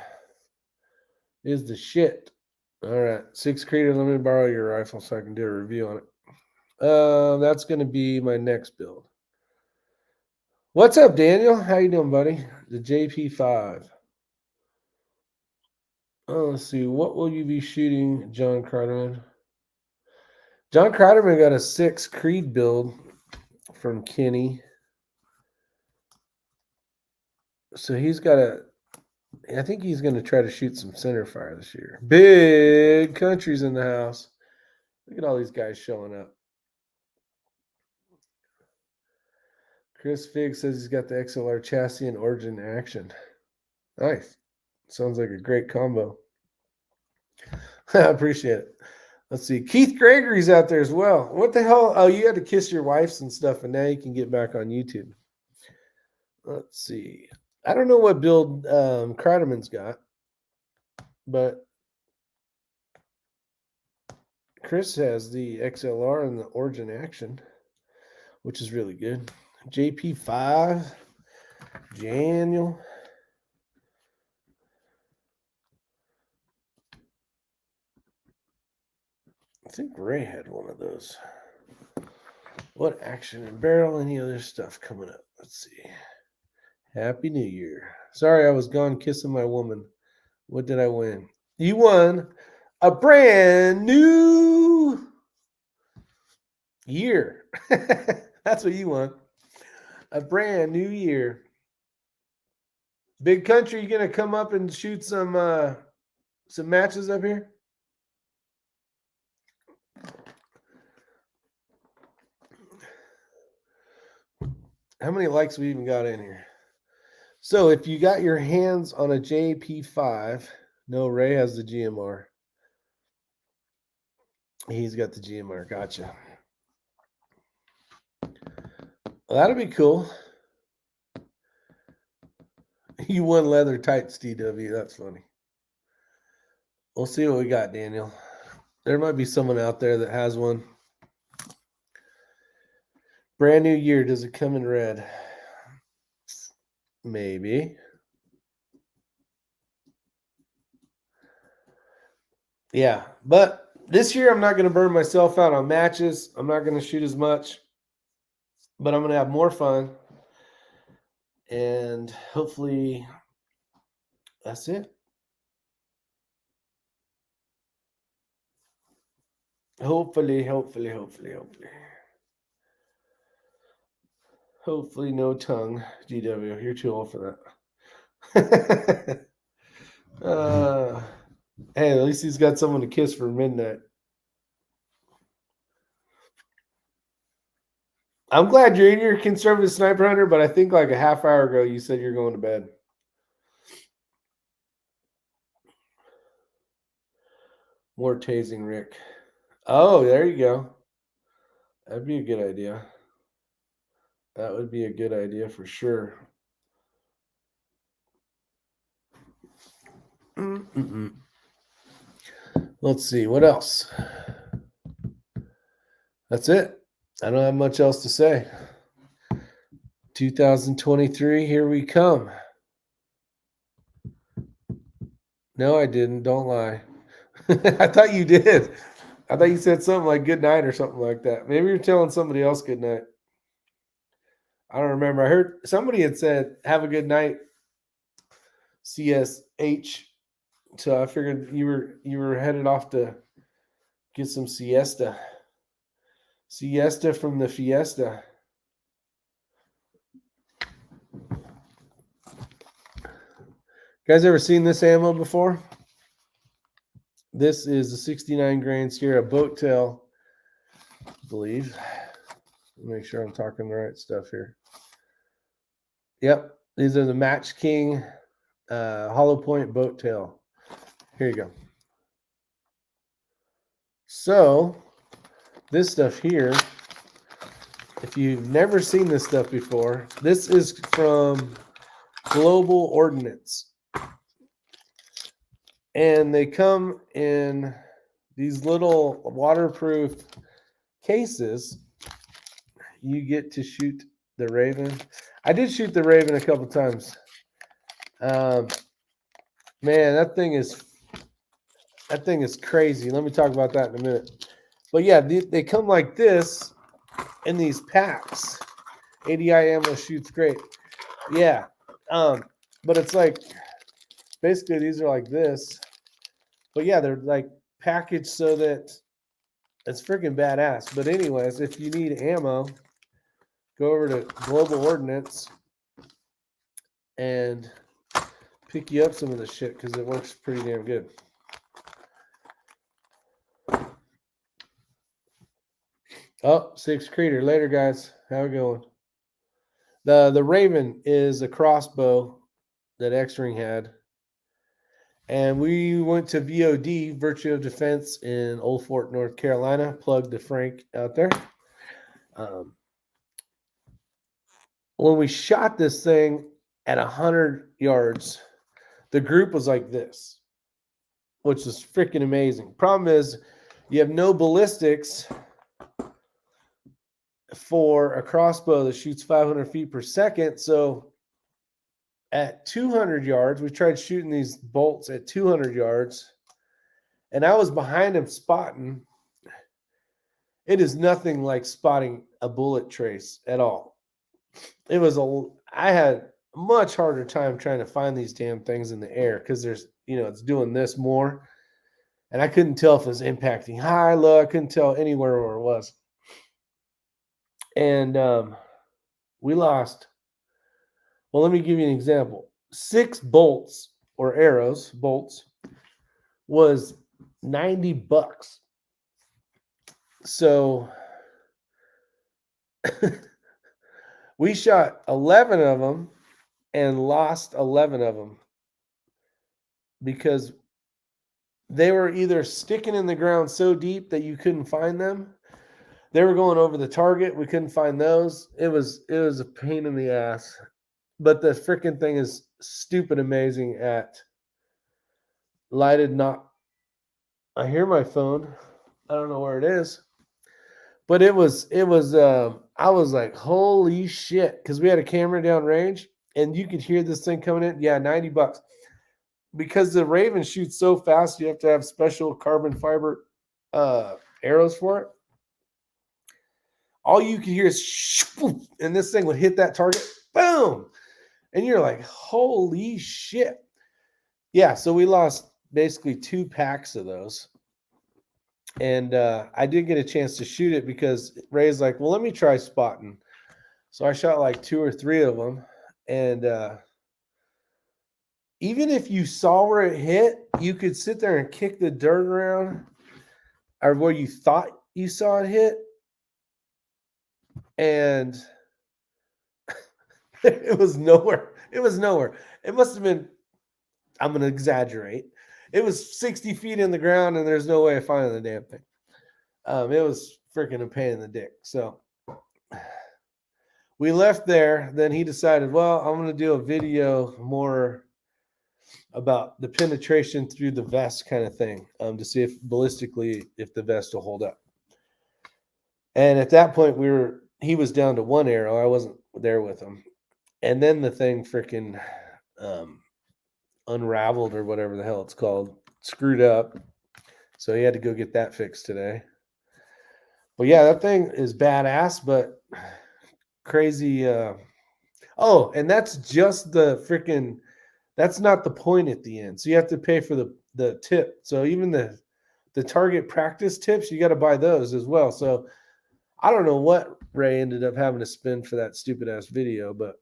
S1: Is the shit. All right. 6 Creator, let me borrow your rifle so I can do a review on it. That's going to be my next build. What's up, Daniel? How you doing, buddy? The JP5. Oh, let's see. What will you be shooting, John Carterman? John Carterman got a 6 Creed build from Kenny. So he's got I think he's going to try to shoot some center fire this year. Big country's in the house. Look at all these guys showing up. Chris Figg says he's got the XLR chassis and Origin action. Nice. Sounds like a great combo. I appreciate it. Let's see. Keith Gregory's out there as well. What the hell? Oh, you had to kiss your wives and stuff, and now you can get back on YouTube. Let's see. I don't know what build Kreiderman's got, but Chris has the XLR and the Origin action, which is really good. JP5, Daniel. I think Ray had one of those. What action and barrel? Any other stuff coming up? Let's see. Happy New Year. Sorry, I was gone kissing my woman. What did I win? You won a brand new year. That's what you won. A brand new year. Big Country, you gonna come up and shoot some matches up here? How many likes we even got in here? So if you got your hands on a JP5, no, Ray has the GMR. He's got the GMR. Gotcha. Well, that'll be cool. You won leather tights, DW. That's funny. We'll see what we got, Daniel. There might be someone out there that has one. Brand new year. Does it come in red? Maybe. Yeah, but this year I'm not going to burn myself out on matches. I'm not going to shoot as much, but I'm going to have more fun. And hopefully that's it. Hopefully. Hopefully no tongue, GW. You're too old for that. Hey, at least he's got someone to kiss for midnight. I'm glad you're in your conservative sniper hunter, but I think like a half hour ago you said you're going to bed. More tasing, Rick. Oh, there you go. That'd be a good idea. That would be a good idea for sure. Let's see. What else? That's it. I don't have much else to say. 2023, here we come. No, I didn't. Don't lie. I thought you did. I thought you said something like good night or something like that. Maybe you're telling somebody else good night. I don't remember. I heard somebody had said have a good night, CSH. So I figured you were headed off to get some siesta. Siesta from the fiesta. Guys ever seen this ammo before? This is a 69 grain Sierra boat tail, I believe. Make sure I'm talking the right stuff here. Yep, these are the Match King hollow point boat tail. Here you go. So this stuff here, if you've never seen this stuff before, this is from Global Ordnance. And they come in these little waterproof cases. You get to shoot the Raven. I did shoot the Raven a couple times. Man, that thing is crazy. Let me talk about that in a minute. But yeah, they come like this in these packs. ADI ammo shoots great. Yeah. But it's like basically these are like this. But yeah, they're like packaged so that it's freaking badass. But anyways, if you need ammo, go over to Global Ordnance and pick you up some of this shit because it works pretty damn good. Oh, 6 Creator. Later, guys. How we going? The Raven is a crossbow that X-Ring had. And we went to VOD, Virtue of Defense, in Old Fort, North Carolina. Plug to Frank out there. When we shot this thing at 100 yards, the group was like this, which is freaking amazing. Problem is, you have no ballistics for a crossbow that shoots 500 feet per second. So at 200 yards, we tried shooting these bolts at 200 yards, and I was behind him spotting. It is nothing like spotting a bullet trace at all. I had a much harder time trying to find these damn things in the air because there's, it's doing this more. And I couldn't tell if it was impacting high, low. I couldn't tell anywhere where it was. And we lost. Well, let me give you an example. 6 bolts or arrows, bolts, was $90. So we shot 11 of them and lost 11 of them because they were either sticking in the ground so deep that you couldn't find them. They were going over the target. We couldn't find those. It was a pain in the ass. But the freaking thing is stupid amazing at lighted not. I hear my phone. I don't know where it is. But I was like, holy shit. Because we had a camera down range and you could hear this thing coming in. Yeah, $90. Because the Raven shoots so fast, you have to have special carbon fiber arrows for it. All you could hear is, and this thing would hit that target, boom. And you're like, holy shit. Yeah, so we lost basically 2 packs of those. And I did get a chance to shoot it because Ray's like, well, let me try spotting. So I shot like 2 or 3 of them. And even if you saw where it hit, you could sit there and kick the dirt around or where you thought you saw it hit. And it was nowhere. It was nowhere. It must have been, I'm going to exaggerate. It was 60 feet in the ground and there's no way of finding the damn thing. It was freaking a pain in the dick. So we left there. Then he decided, well, I'm going to do a video more about the penetration through the vest kind of thing to see if ballistically, if the vest will hold up. And at that point, we were he was down to one arrow. I wasn't there with him. And then the thing freaking unraveled or whatever the hell it's called, screwed up. So he had to go get that fixed today. But yeah, that thing is badass, but crazy. Oh, and that's just the freaking, that's not the point at the end. So you have to pay for the tip. So even the target practice tips, you got to buy those as well. So I don't know what Ray ended up having to spend for that stupid ass video, but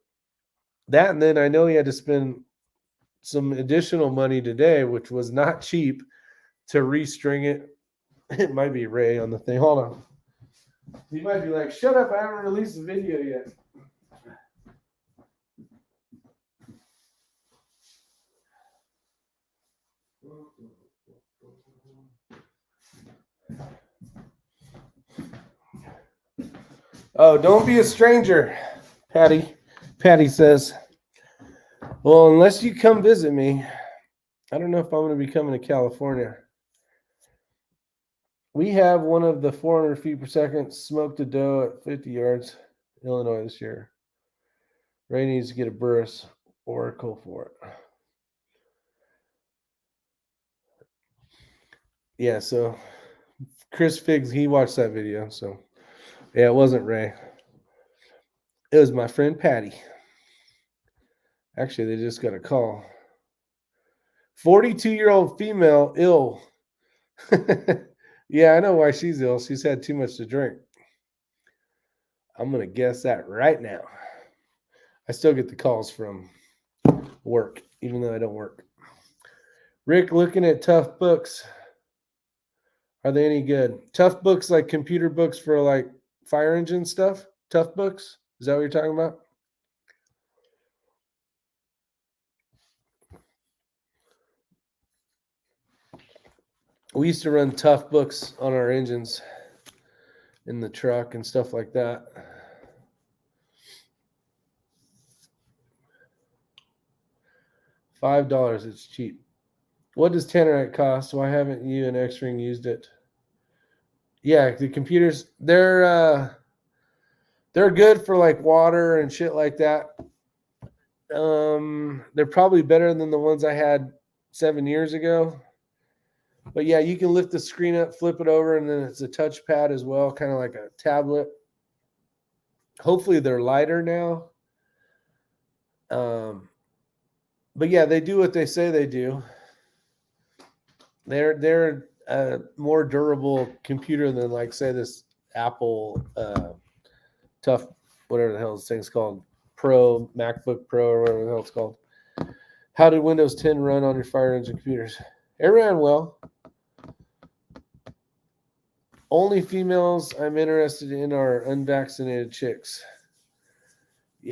S1: that, and then I know he had to spend some additional money today, which was not cheap, to restring it. It might be Ray on the thing. Hold on. He might be like, shut up, I haven't released the video yet. Oh, don't be a stranger, Patty. Patty says, well, unless you come visit me, I don't know if I'm going to be coming to California. We have one of the 400 feet per second smoked a doe at 50 yards, Illinois this year. Ray needs to get a burst oracle for it. Yeah, so Chris Figs, he watched that video. So yeah, it wasn't Ray. It was my friend Patty. Actually, they just got a call. 42-year-old female ill. Yeah, I know why she's ill. She's had too much to drink. I'm going to guess that right now. I still get the calls from work, even though I don't work. Rick, looking at tough books. Are they any good? Tough books like computer books for like fire engine stuff? Tough books? Is that what you're talking about? We used to run tough books on our engines in the truck and stuff like that. $5, it's cheap. What does Tannerite cost? Why haven't you and X-Ring used it? Yeah, the computers, they're good for like water and shit like that. They're probably better than the ones I had 7 years ago. But yeah, you can lift the screen up, flip it over, and then it's a touchpad as well, kind of like a tablet. Hopefully they're lighter now. But yeah, they do what they say they do. They're a more durable computer than, like, say, this Apple tough, whatever the hell this thing's called, Pro, MacBook Pro, or whatever the hell it's called. How did Windows 10 run on your fire engine computers? It ran well. Only females I'm interested in are unvaccinated chicks.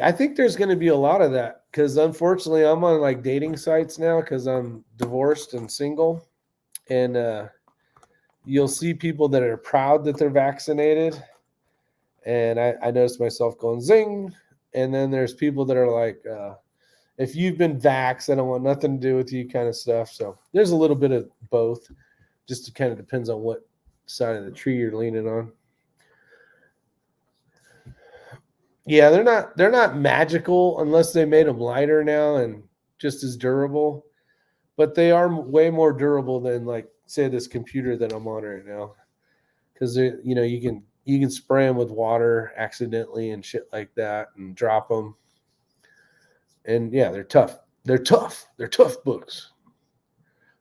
S1: I think there's going to be a lot of that because, unfortunately, I'm on like dating sites now because I'm divorced and single. And you'll see people that are proud that they're vaccinated. And I noticed myself going zing. And then there's people that are like, if you've been vaxxed, I don't want nothing to do with you kind of stuff. So there's a little bit of both. Just kind of depends on what side of the tree you're leaning on. Yeah, they're not magical unless they made them lighter now and just as durable. But they are way more durable than, like, say, this computer that I'm on right now. Because you can spray them with water accidentally and shit like that and drop them. And yeah, they're tough. They're tough. They're tough books.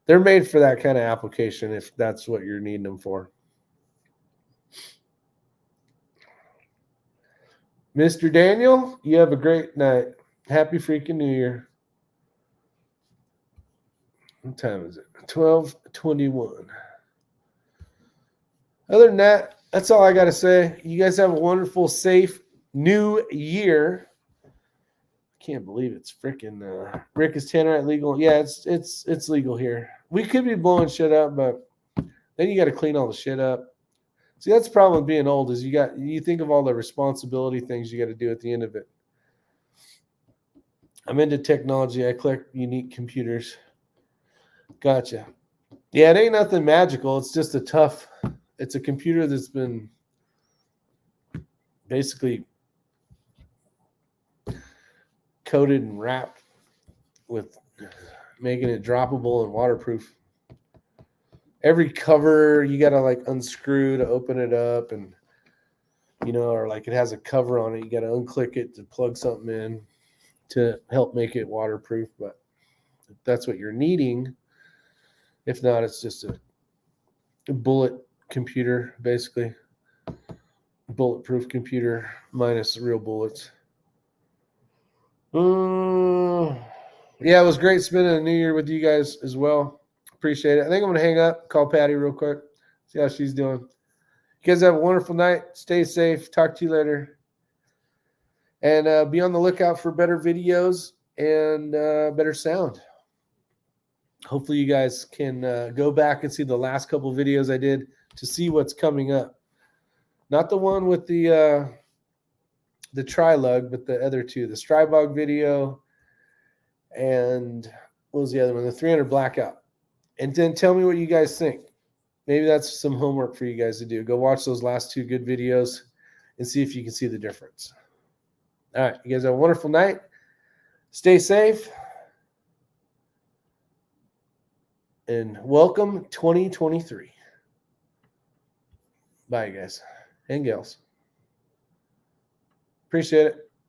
S1: They're made for that kind of application if that's what you're needing them for. Mr. Daniel, you have a great night. Happy freaking New Year. What time is it? 12:21. Other than that, that's all I got to say. You guys have a wonderful, safe New Year. Can't believe it's freaking Rick, is Tannerite legal? Yeah, it's legal here. We could be blowing shit up, but then you got to clean all the shit up. See, that's the problem with being old is you think of all the responsibility things you got to do at the end of it. I'm into technology. I collect unique computers. Gotcha. Yeah, it ain't nothing magical. It's just it's a computer that's been basically coated and wrapped with making it droppable and waterproof. Every cover you got to like unscrew to open it up, and or like it has a cover on it, you got to unclick it to plug something in to help make it waterproof. But if that's what you're needing, if not, it's just a bullet computer, basically bulletproof computer minus real bullets. Yeah, it was great spending a new year with you guys as well. Appreciate it. I think I'm going to hang up, call Patty real quick, see how she's doing. You guys have a wonderful night. Stay safe. Talk to you later. And be on the lookout for better videos and better sound. Hopefully you guys can go back and see the last couple of videos I did to see what's coming up. Not the one with the tri-lug, but the other two. The Strybog video and what was the other one? The 300 Blackout. And then tell me what you guys think. Maybe that's some homework for you guys to do. Go watch those last two good videos and see if you can see the difference. All right. You guys have a wonderful night. Stay safe. And welcome 2023. Bye, guys and gals. Appreciate it.